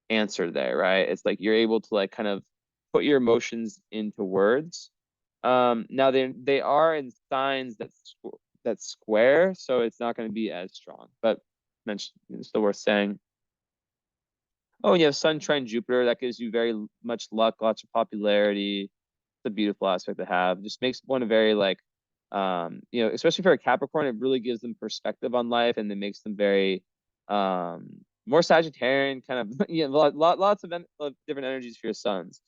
answer there, right? It's like you're able to like kind of put your emotions into words. Now they are in signs that square, so it's not going to be as strong. But mention it's still worth saying. Oh, you have Sun trine Jupiter. That gives you very much luck, lots of popularity. It's a beautiful aspect to have. Just makes one a very like Especially for a Capricorn, it really gives them perspective on life, and it makes them very more Sagittarian, kind of, lots of different energies for your sons.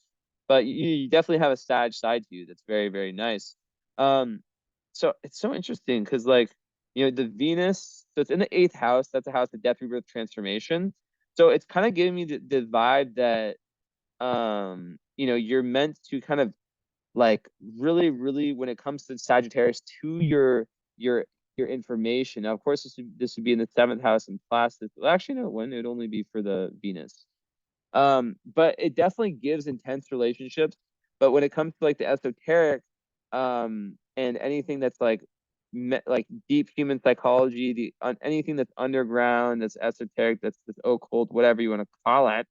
But you definitely have a Sag side to you that's very, very nice. So it's so interesting because, like, the Venus, so it's in the eighth house. That's a house of death, rebirth, transformation. So it's kind of giving me the vibe that you're meant to kind of, like, really, really, when it comes to Sagittarius, to your your information. Now, of course, this would be in the seventh house in Placid. Well, actually, no, it wouldn't. It would only be for the Venus. But it definitely gives intense relationships. But when it comes to, like, the esoteric, and anything that's like like deep human psychology, anything that's underground, that's esoteric, that's occult, whatever you want to call it,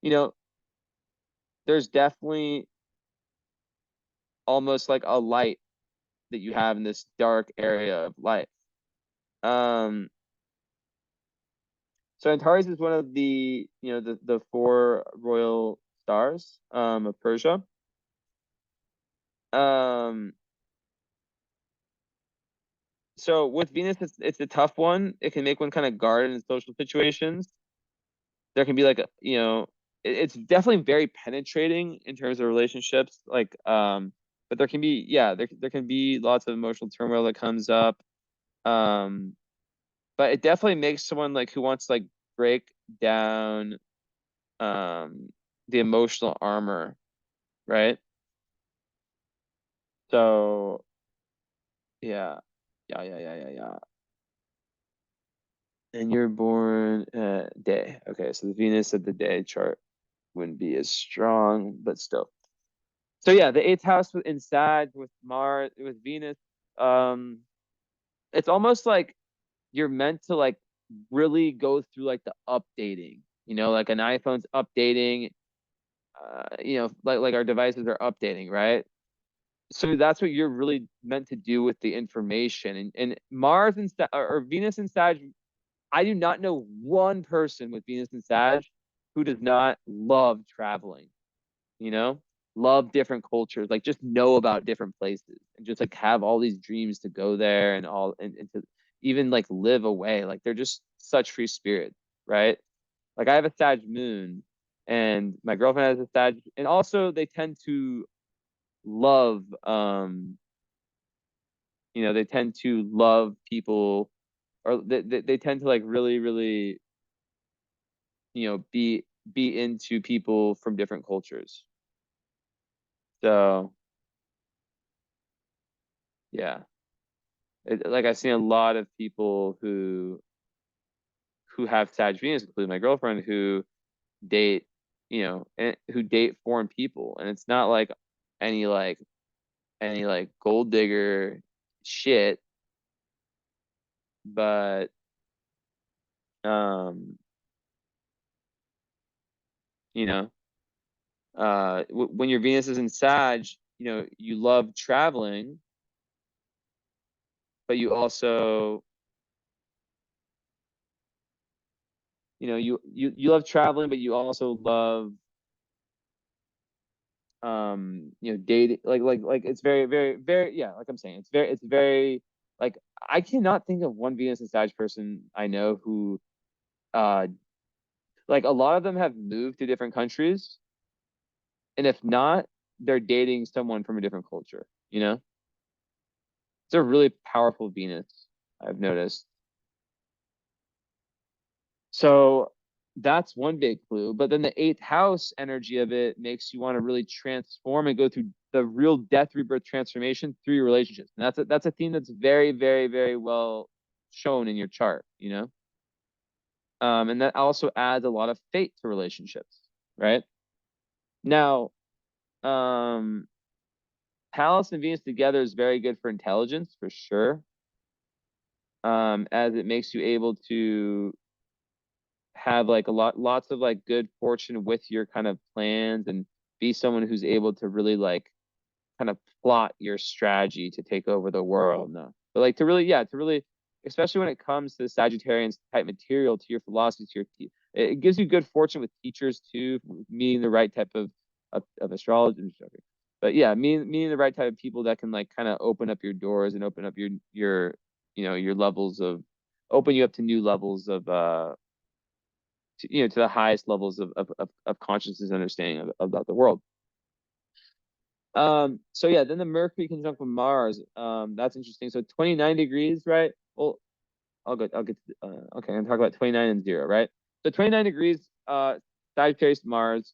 you know, there's definitely almost like a light that you have in this dark area of life. Um, so Antares is one of the four royal stars of Persia. Um, so with Venus, it's a tough one. It can make one kind of guard in social situations. There can be like it's definitely very penetrating in terms of relationships. Like, but there can be, there can be lots of emotional turmoil that comes up. Um, but it definitely makes someone, like, who wants to, like, break down the emotional armor, right? So yeah, yeah. And you're born day. Okay, so the Venus of the day chart wouldn't be as strong, but still. So yeah, the eighth house in Sag with Mars, with Venus, um, it's almost like you're meant to, like, really go through, like, the updating. Like an iPhone's updating, like our devices are updating, right? So that's what you're really meant to do with the information. And Mars and or Venus and Sag, I do not know one person with Venus and Sag who does not love traveling, you know, love different cultures, like, just know about different places, and just, like, have all these dreams to go there, and all, and to even, like, live away. Like, they're just such free spirits, right? Like, I have a Sag moon, and my girlfriend has a Sag, and also they tend to love, they tend to love people, or they tend to, like, really, really, be into people from different cultures. So yeah, like, I've seen a lot of people who have Sag Venus, including my girlfriend, who date, who date foreign people, and it's not like any like gold digger shit, but um, you know, when your Venus is in Sag, you love traveling, but you also, you love traveling, but you also love, dating, like it's very, very, very, yeah, like I'm saying, it's very, like, I cannot think of one Venus and Sag person I know who, uh like, a lot of them have moved to different countries, and if not, they're dating someone from a different culture. It's a really powerful Venus, I've noticed. So that's one big clue. But then the eighth house energy of it makes you want to really transform and go through the real death, rebirth, transformation through your relationships. And that's a theme that's very, very, very well shown in your chart. And that also adds a lot of fate to relationships, right? Now, um, Pallas and Venus together is very good for intelligence, for sure. As it makes you able to have, like, lots of, like, good fortune with your kind of plans, and be someone who's able to really, like, kind of plot your strategy to take over the world. No, but, like, to really, especially when it comes to the Sagittarian type material, to your philosophy, to it gives you good fortune with teachers too, meeting the right type of astrology. But yeah, meeting the right type of people that can like kind of open up your doors and open up your your levels of, open you up to new levels of to the highest levels of consciousness and understanding about the world. So yeah, then the Mercury conjunct with Mars. That's interesting. So 29 degrees, right? Well, I'll get to, okay, I'm talking about 29 and 0, right? So 29 degrees, Sagittarius Mars.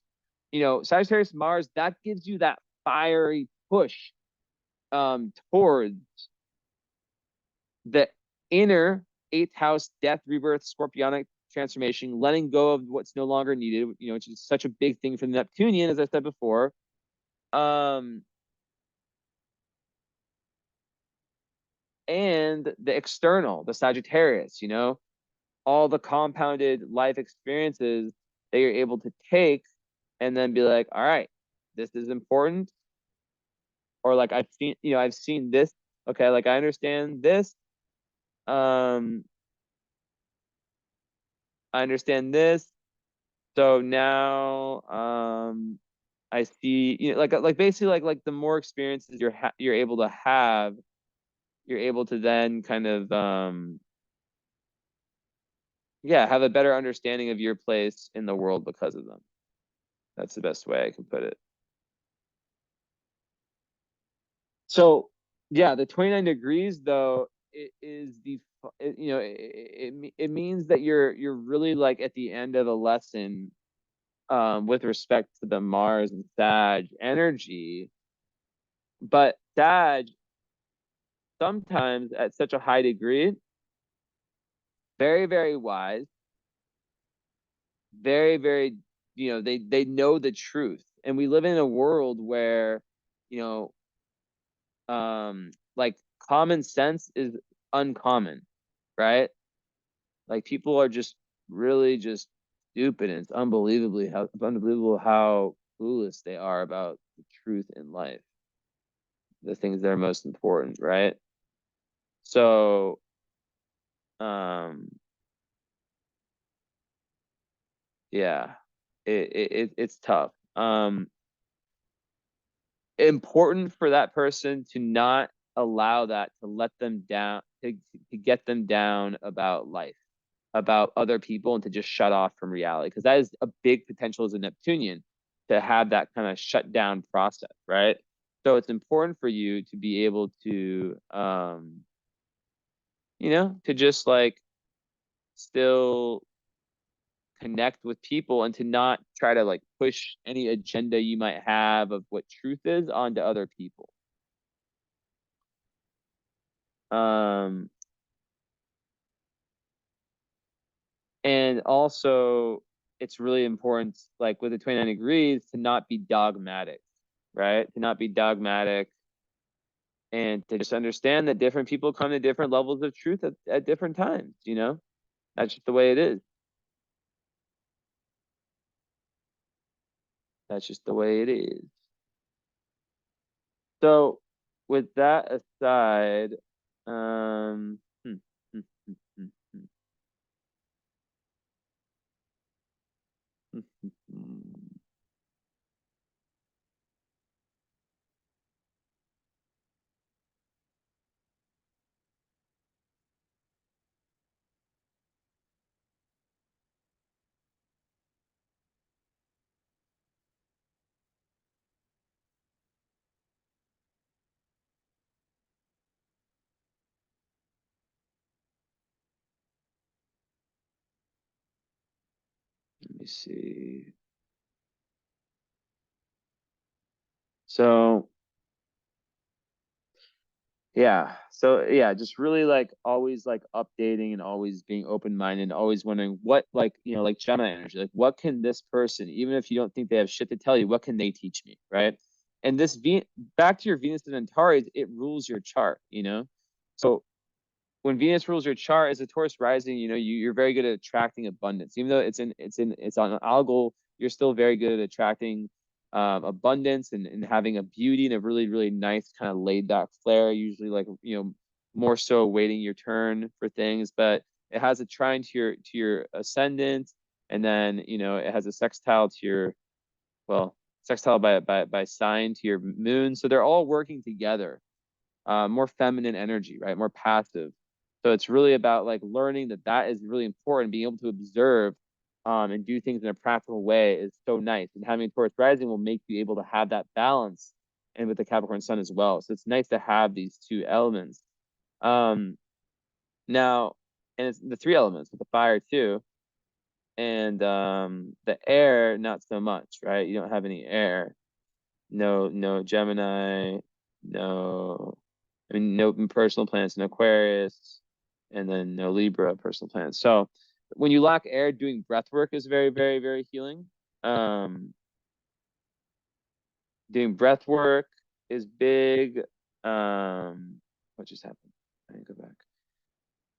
Sagittarius Mars, that gives you that fiery push towards the inner eighth house death, rebirth, scorpionic transformation, letting go of what's no longer needed, which is such a big thing for the Neptunian, as I said before. And the external, the Sagittarius, all the compounded life experiences that you're able to take and then be like, all right, this is important. Or like I've seen this. Okay, like I understand this. Um, I understand this. So now I see, like basically like the more experiences you're able to have, you're able to then kind of yeah, have a better understanding of your place in the world because of them. That's the best way I can put it. So yeah, the 29 degrees though, it is it means that you're really like at the end of a lesson with respect to the Mars and Sag energy. But Sag sometimes at such a high degree, very, very wise, very, very, they know the truth. And we live in a world where, you know, like common sense is uncommon, right? Like people are just really just stupid, and it's unbelievable how clueless they are about the truth in life, the things that are most important, right? So, um, yeah, it's tough. Important for that person to not allow that to let them down, to get them down about life, about other people, and to just shut off from reality, because that is a big potential as a Neptunian, to have that kind of shut down process, right? So it's important for you to be able to to just like still connect with people, and to not try to like push any agenda you might have of what truth is onto other people. Um, and also it's really important, like with the 29 degrees, to not be dogmatic, right? To not be dogmatic, and to just understand that different people come to different levels of truth at different times, That's just the way it is. That's just the way it is. So with that aside, hmm, hmm, hmm, hmm, hmm, hmm, hmm, hmm. Let me see. So yeah. So yeah, just really like always like updating and always being open-minded, and always wondering what, like, like Gemini energy, like what can this person, even if you don't think they have shit to tell you, what can they teach me, right? And back to your Venus and Antares, it rules your chart. So when Venus rules your chart as a Taurus rising, you're very good at attracting abundance. Even though it's on an algal, you're still very good at attracting abundance, and having a beauty and a really, really nice kind of laid back flair, usually like, more so waiting your turn for things. But it has a trine to your ascendant, and then, it has a sextile to your, well, sextile by sign to your moon. So they're all working together. More feminine energy, right? More passive. So it's really about like learning that is really important. Being able to observe and do things in a practical way is so nice. And having Taurus rising will make you able to have that balance, and with the Capricorn sun as well. So it's nice to have these two elements. Um, Now, and it's the three elements with the fire too, and the air not so much, right? You don't have any air. No Gemini, no, I mean, no personal planets in Aquarius, and then no Libra personal planets. So when you lack air, doing breath work is very, very, very healing. Um, Doing breath work is big. What just happened? I need to go back.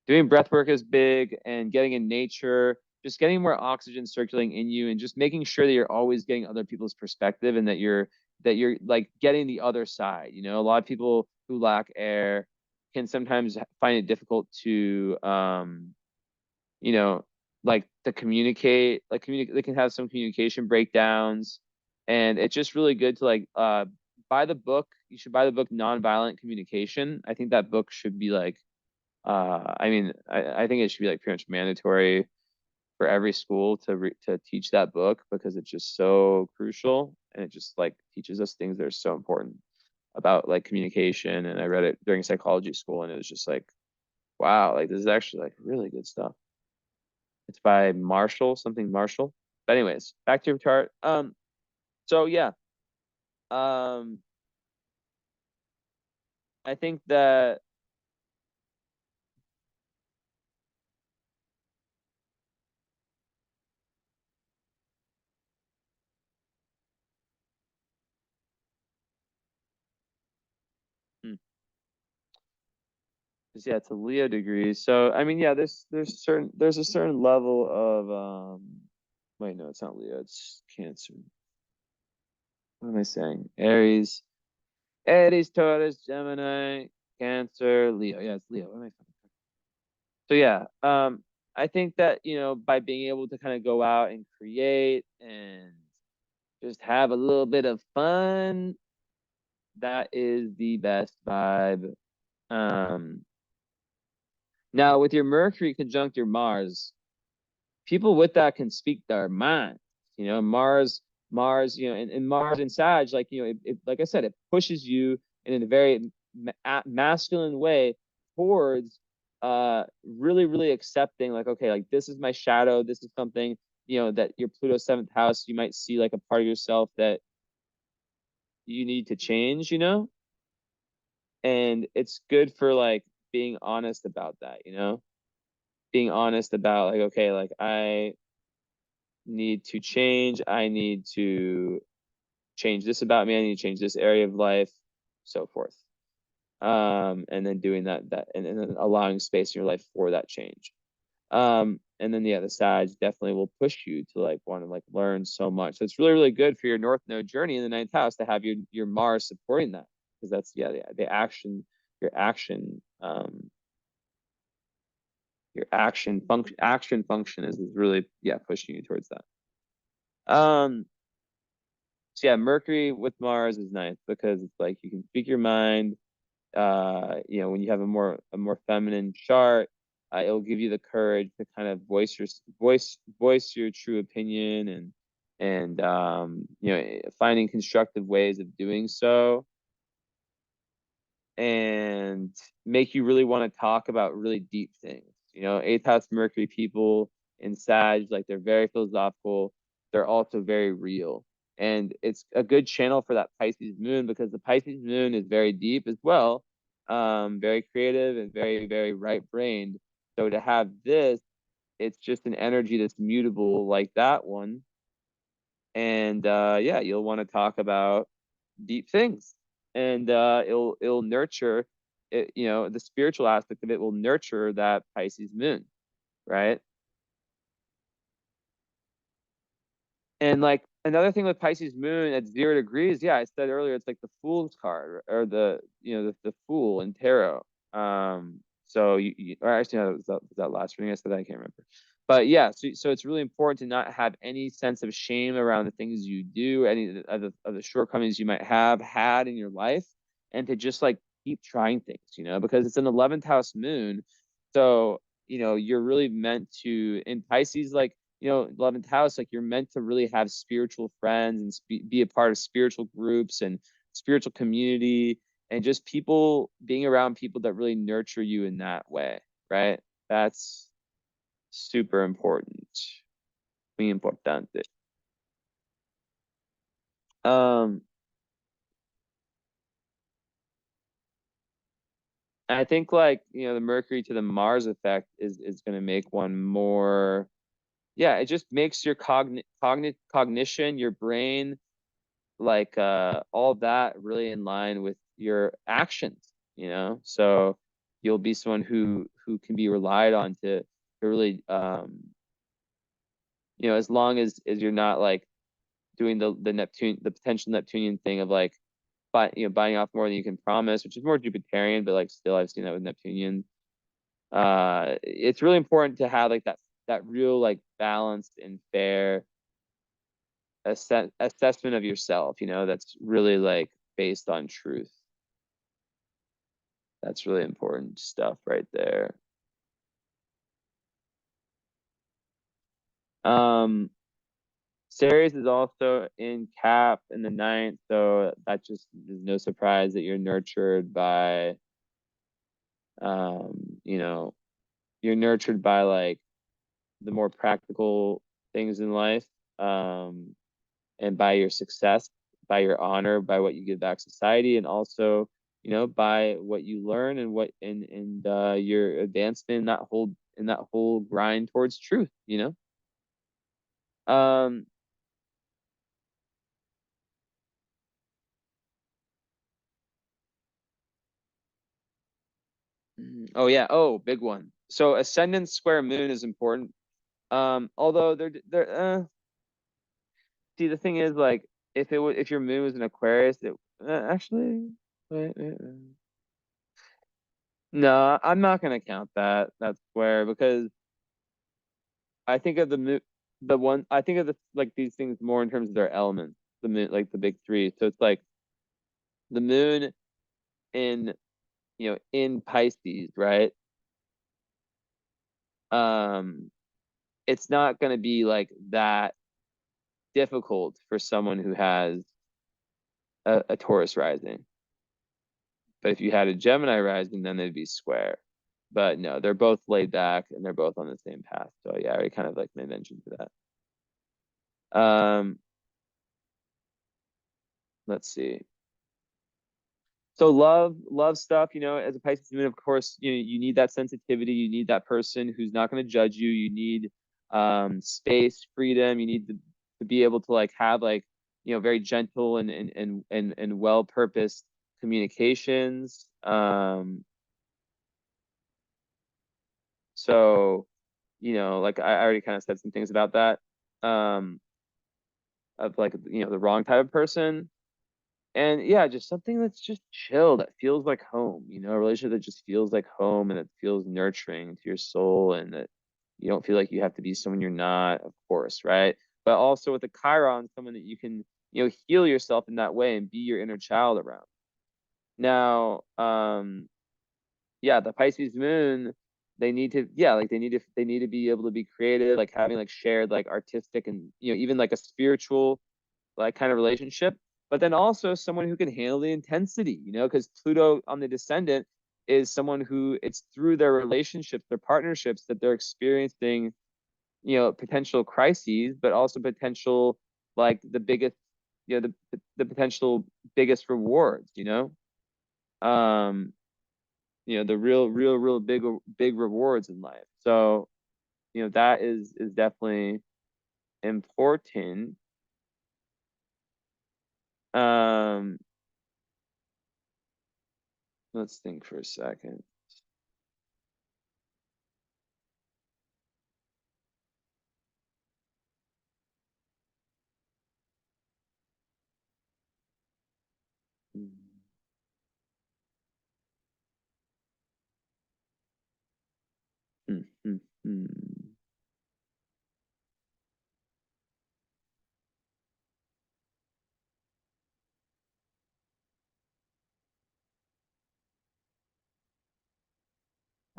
Doing breath work is big, and getting in nature, just getting more oxygen circulating in you, and just making sure that you're always getting other people's perspective, and that you're like getting the other side. You know, a lot of people who lack air can sometimes find it difficult to you know, like to communicate, they can have some communication breakdowns. And it's just really good to like buy the book. You should buy the book Nonviolent Communication. I think that book should be like I mean, I think it should be like pretty much mandatory for every school to teach that book, because it's just so crucial, and it just like teaches us things that are so important about like communication. And I read it during psychology school, and it was just like, wow, like this is actually like really good stuff. It's by Marshall, something Marshall. But anyways, back to your chart. So yeah, um, I think that hmm, 'cause, yeah, it's a Leo degree. So I mean, yeah, there's a certain level of wait, no, it's not Leo, it's Cancer. What am I saying? Aries, Taurus, Gemini, Cancer, Leo. Yeah, it's Leo. What am I saying? So yeah, I think that, by being able to kind of go out and create and just have a little bit of fun, that is the best vibe. Um, Now with your Mercury conjunct your Mars, people with that can speak their mind. Mars, and Mars and Sag, like, like I said, it pushes you in a very masculine way towards really, really accepting, like, okay, like this is my shadow. This is something, that your Pluto seventh house, you might see like a part of yourself that you need to change. And it's good for like being honest about that. Being honest about like, okay, like I need to change. I need to change this about me. I need to change this area of life, so forth. And then doing and then allowing space in your life for that change. And then the sides definitely will push you to like want to like learn so much. So it's really, really good for your North Node journey in the ninth house to have your Mars supporting that, because that's the action, your action function is really pushing you towards that. Um, So yeah, Mercury with Mars is nice because it's like you can speak your mind. When you have a more feminine chart, it'll give you the courage to kind of voice your true opinion, and finding constructive ways of doing so, and make you really want to talk about really deep things. Eighth house Mercury people in Sag, like they're very philosophical. They're also very real. And it's a good channel for that Pisces moon, because the Pisces moon is very deep as well, very creative and very, very right-brained. So to have this, it's just an energy that's mutable like that one. And yeah, you'll want to talk about deep things, and it'll nurture it. The spiritual aspect of it will nurture that Pisces moon, right? And like another thing with Pisces moon at 0 degrees, yeah, I said earlier, it's like the Fool's card, or the Fool in tarot. So or actually, no, was that last reading I said? I can't remember. But yeah, so it's really important to not have any sense of shame around the things you do, any of the shortcomings you might have had in your life, and to just like keep trying things, because it's an 11th house moon. So, you're really meant to, in Pisces, like, 11th house, like you're meant to really have spiritual friends and be a part of spiritual groups and spiritual community, and just people being around people that really nurture you in that way, right? That's super important, muy importante. Um, I think like, the Mercury to the Mars effect is going to make one more, yeah, it just makes your cognition, your brain, like all that really in line with your actions. So you'll be someone who can be relied on to really as long as you're not like doing the potential Neptunian thing of like buying off more than you can promise, which is more Jupiterian, but like still I've seen that with Neptunian. It's really important to have like that real like balanced and fair assessment of yourself, that's really like based on truth. That's really important stuff right there. Um, Ceres is also in Cap in the ninth, so that just is no surprise that you're nurtured by, um, you know, you're nurtured by like the more practical things in life, um, and by your success, by your honor, by what you give back society, and also, by what you learn and your advancement in that whole grind towards truth. Um, oh yeah, oh, big one. So ascendant square moon is important. Although see, the thing is like if your moon was in Aquarius, actually no, I'm not gonna count that square because I think of I think of like these things more in terms of their elements. The moon, like the big three. So it's like the moon in in Pisces, right? Um, it's not gonna be like that difficult for someone who has a Taurus rising. But if you had a Gemini rising, then they'd be square. But no, they're both laid back and they're both on the same path. So yeah, I already kind of like made mention to that. Let's see. So love stuff, as a Pisces moon, of course, you need that sensitivity, you need that person who's not going to judge you, you need space, freedom, you need to be able to like have like, very gentle and well-purposed communications. So, like I already kind of said some things about that. Um, of like, the wrong type of person. And yeah, just something that's just chill, that feels like home, a relationship that just feels like home and it feels nurturing to your soul, and that you don't feel like you have to be someone you're not, of course, right? But also with the Chiron, someone that you can, heal yourself in that way and be your inner child around. Now, yeah, the Pisces moon, they need to, yeah, like they need to be able to be creative, like having like shared like artistic and even like a spiritual like kind of relationship, but then also someone who can handle the intensity, because Pluto on the descendant is someone who it's through their relationships, their partnerships that they're experiencing, potential crises, but also potential like the biggest, the potential biggest rewards. Um, the real big rewards in life. So, that is definitely important. Um, let's think for a second. Hmm, hmm, hmm.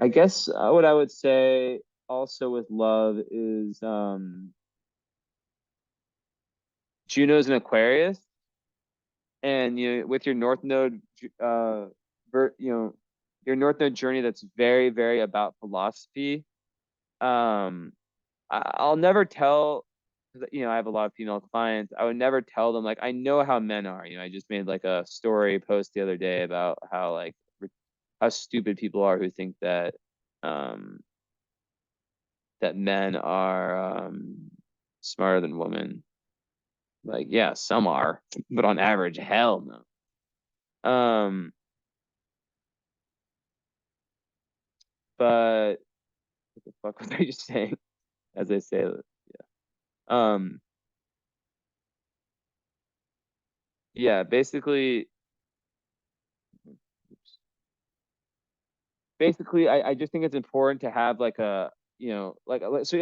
I guess what I would say also with love is Juno's an Aquarius, and with your North Node, ver, your North Node journey that's very, very about philosophy. Um, I'll never tell, 'cause, I have a lot of female clients. I would never tell them like I know how men are. I just made like a story post the other day about how like how stupid people are who think um that men are smarter than women. Like, yeah, some are, but on average, hell no. But what the fuck was I just saying? As I say, um, yeah, basically, I just think it's important to have like so yeah,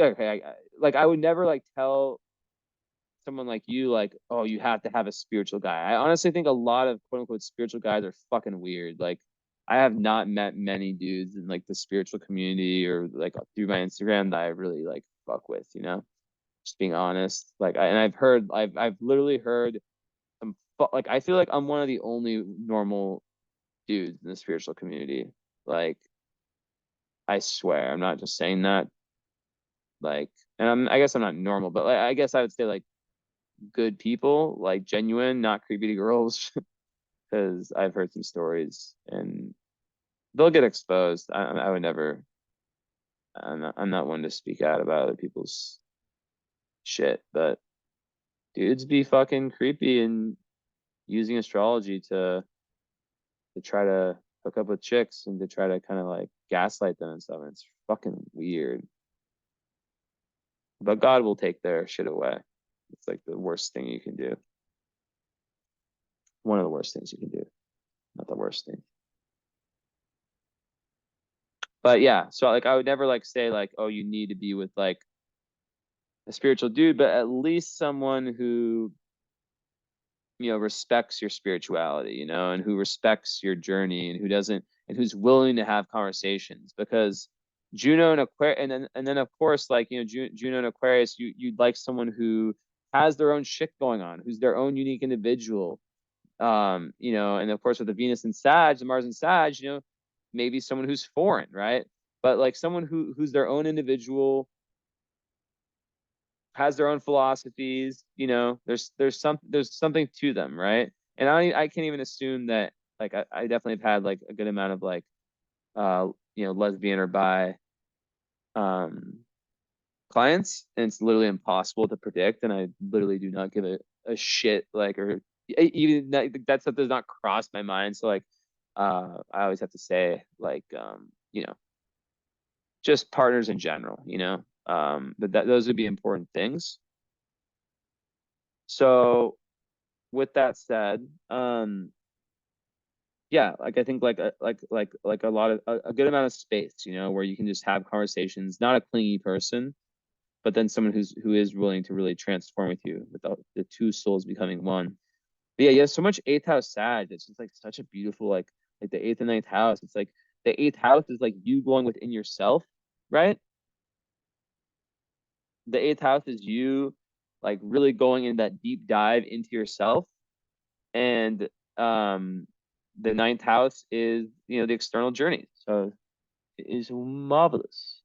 okay, like I would never like tell someone like you like, oh, you have to have a spiritual guy. I honestly think a lot of quote unquote spiritual guys are fucking weird. Like, I have not met many dudes in like the spiritual community or like through my Instagram that I really like fuck with, just being honest. Like, and I've literally heard like I feel like I'm one of the only normal dudes in the spiritual community. Like, I swear, I'm not just saying that. Like, and I guess I'm not normal, but like, I guess I would say like good people, like genuine, not creepy girls, because I've heard some stories and they'll get exposed. I would never. I'm not one to speak out about other people's shit, but dudes be fucking creepy and using astrology to try to hook up with chicks and to try to kind of like gaslight them and stuff. And it's fucking weird. But God will take their shit away. It's like the worst thing you can do. One of the worst things you can do. Not the worst thing. But yeah, so like I would never like say like, oh, you need to be with like a spiritual dude, but at least someone who respects your spirituality, and who respects your journey and who doesn't and who's willing to have conversations. Because Juno and Aquarius, and then of course, like, Juno and Aquarius, you'd like someone who has their own shit going on, who's their own unique individual. And of course with the Venus and Sag, the Mars and Sag, maybe someone who's foreign, right? But like someone who's their own individual, has their own philosophies. There's something to them, right? And I can't even assume that, like, I definitely have had like a good amount of like lesbian or bi um clients, and it's literally impossible to predict, and I literally do not give a shit, like, or even that stuff does not cross my mind. So like I always have to say like just partners in general, but those would be important things. So with that said, yeah, like I think like like a lot of a good amount of space, where you can just have conversations, not a clingy person, but then someone who is willing to really transform with you, with the two souls becoming one. But yeah, so much eighth house Sag. It's just like such a beautiful like the eighth and ninth house. It's like the eighth house is like you going within yourself, right? The eighth house is you like really going in that deep dive into yourself. And the ninth house is the external journey. So it is marvelous.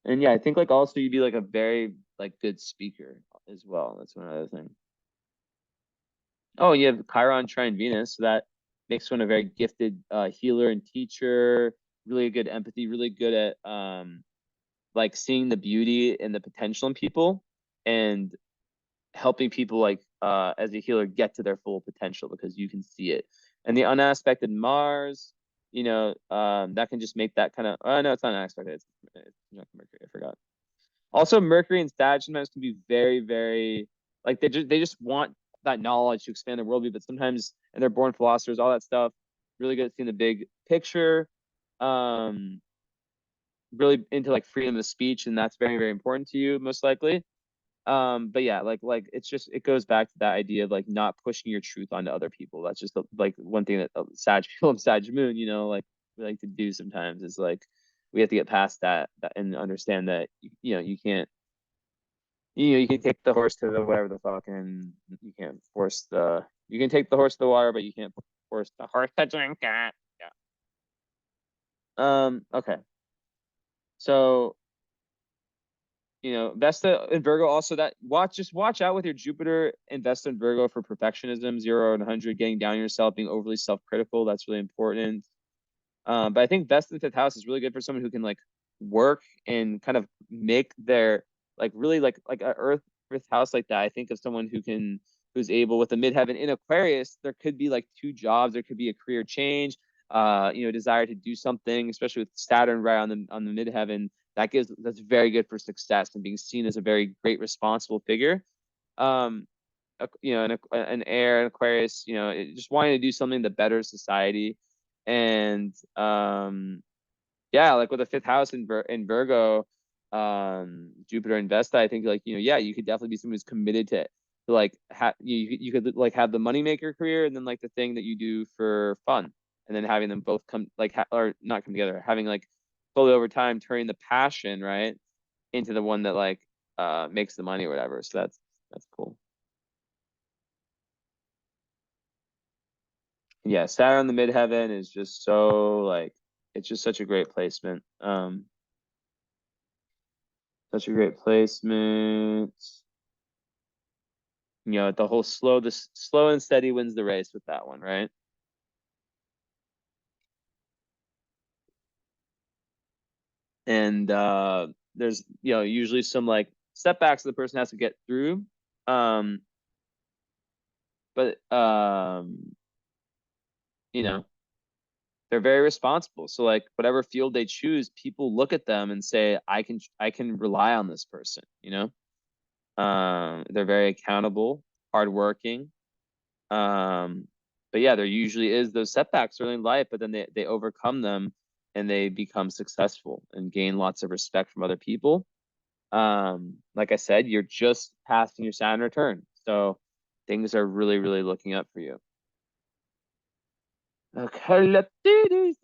And yeah, I think like also you'd be like a very like good speaker as well. That's one other thing. Oh, you have Chiron trine Venus, so that makes one a very gifted healer and teacher, really good empathy, really good at like seeing the beauty and the potential in people, and helping people like as a healer get to their full potential because you can see it. And the unaspected Mars, that can just make that kind of, oh no, it's not unaspected. It's Mercury. I forgot. Also, Mercury and Sag sometimes can be very, very like they just want that knowledge to expand their worldview, but sometimes, and they're born philosophers, all that stuff. Really good at seeing the big picture. Um, really into like freedom of speech, and that's very, very important to you, most likely. But yeah, it's just it goes back to that idea of like not pushing your truth onto other people. That's just like one thing that Sag people and Sag Moon, like we like to do sometimes is like we have to get past that and understand that you can't you can take the horse to the whatever the fuck and you can't force the you can take the horse to the water, but you can't force the horse to drink it. Yeah. Okay. So Vesta and Virgo also that watch out with your Jupiter and Vesta and Virgo for perfectionism, 0 and 100, getting down on yourself, being overly self-critical. That's really important. But I think Vesta in fifth house is really good for someone who can like work and kind of make their like really like a Earth fifth house like that. I think of someone who's able with the midheaven in Aquarius, there could be like two jobs, there could be a career change, desire to do something, especially with Saturn right on the midheaven. That's very good for success and being seen as a very great responsible figure. Um, an air, an Aquarius, just wanting to do something to better society. And yeah, like with the fifth house in Virgo, Jupiter and Vesta, I think like, yeah, you could definitely be someone who's committed to like you could like have the moneymaker career and then like the thing that you do for fun, and then having them both come like or not come together, having like slowly over time turning the passion right into the one that like makes the money or whatever. So that's cool. Yeah, Saturn in the midheaven is just so like it's just such a great placement. Such a great placement. The whole slow and steady wins the race with that one, right? And there's usually some like setbacks the person has to get through. Um, but you know, they're very responsible. So like whatever field they choose, people look at them and say, I can rely on this person. They're very accountable, hardworking. Um, but yeah, there usually is those setbacks early in life, but then they overcome them and they become successful and gain lots of respect from other people. Like I said, you're just passing your Saturn return, so things are really, really looking up for you. Okay, let's do this.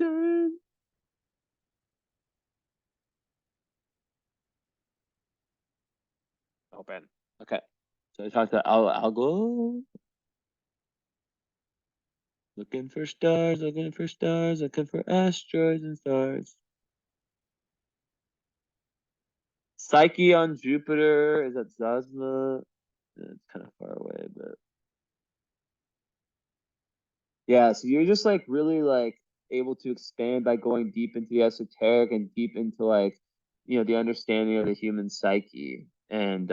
Open. Okay, so I talked to Algo. Looking for stars, looking for stars, looking for asteroids and stars. Psyche on Jupiter is at Zazma. It's kind of far away, but yeah. So you're just like really like able to expand by going deep into the esoteric and deep into like the understanding of the human psyche, and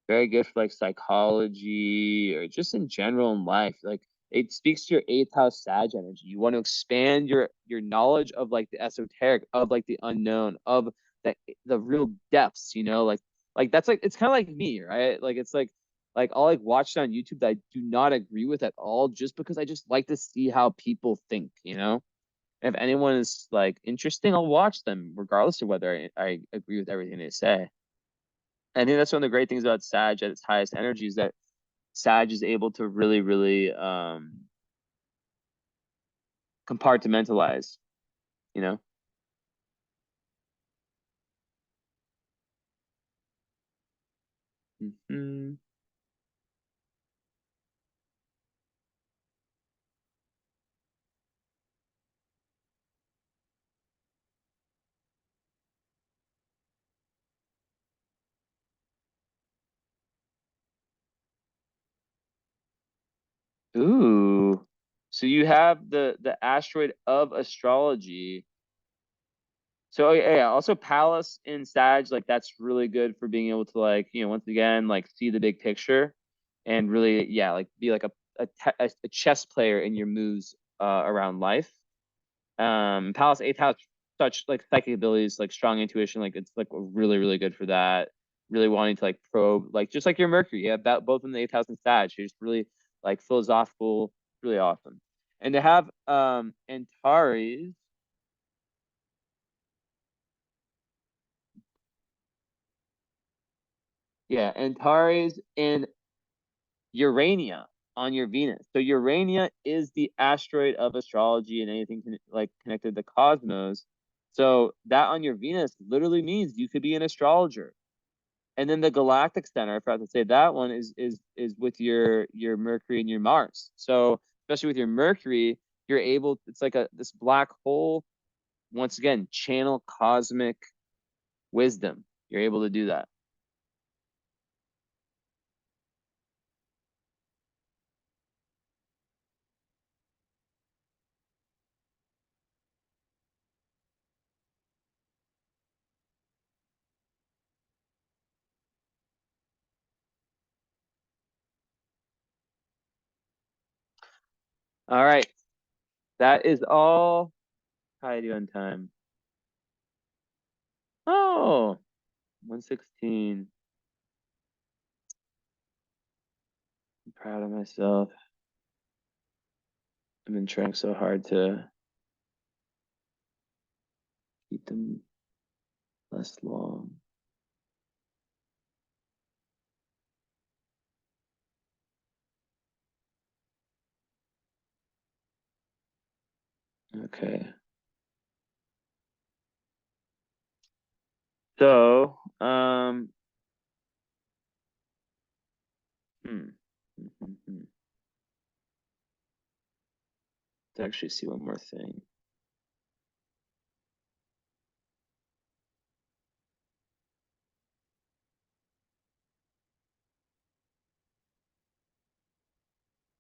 very good for like psychology or just in general in life. Like it speaks to your eighth house Sag energy. You want to expand your knowledge of like the esoteric, of like the unknown, of the real depths. Like that's like it's kind of like me, right? Like it's like I'll like watch it on YouTube that I do not agree with at all, just because I just like to see how people think. If anyone is like interesting, I'll watch them regardless of whether I agree with everything they say. I think that's one of the great things about Sag at its highest energy is that Sag is able to really, really compartmentalize, you know? Mhm. Ooh. So you have the asteroid of astrology. So yeah, also Palace in Sag, like that's really good for being able to like, once again, like see the big picture and really, yeah, like be like a chess player in your moves around life. Palace eighth house, such like psychic abilities, like strong intuition, like it's like really, really good for that. Really wanting to like probe, like just like your Mercury, yeah, that both in the eighth house and Sag, you're just really like philosophical, really awesome. And to have Antares, Yeah, Antares and Urania on your Venus. So Urania is the asteroid of astrology and anything like connected to the cosmos. So that on your Venus literally means you could be an astrologer. And then the galactic center, I forgot to say that one is with your Mercury and your Mars. So especially with your Mercury, you're able, it's like this black hole, once again, channel cosmic wisdom. You're able to do that. All right. That is all. How I do on time? Oh, 116. I'm proud of myself. I've been trying so hard to keep them less long. Okay. So, hmm. Let's actually see one more thing.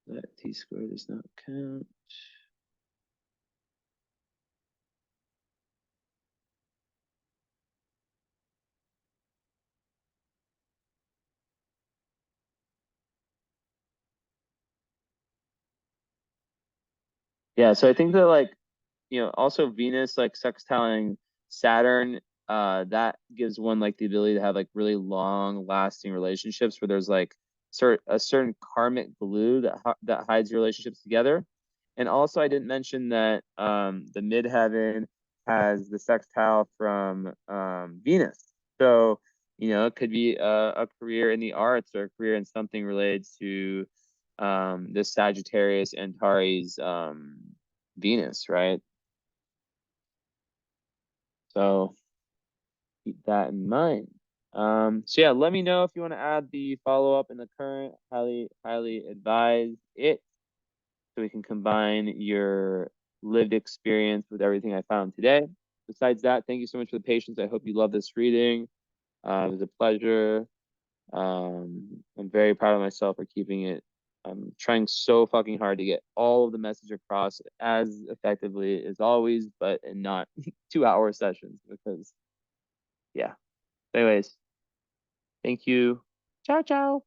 That t-squared does not count. Yeah, so I think that like, also Venus like sextiling Saturn, that gives one like the ability to have like really long lasting relationships where there's like a certain karmic glue that hides your relationships together. And also I didn't mention that the midheaven has the sextile from Venus. So, it could be a career in the arts or a career in something related to this Sagittarius Antares Venus, right? So keep that in mind. So yeah, let me know if you want to add the follow up in the current. Highly advise it so we can combine your lived experience with everything I found today. Besides that, thank you so much for the patience. I hope you love this reading. It was a pleasure. I'm very proud of myself for keeping it. I'm trying so fucking hard to get all of the message across as effectively as always, but in not 2 hour sessions because, yeah. Anyways, thank you. Ciao, ciao.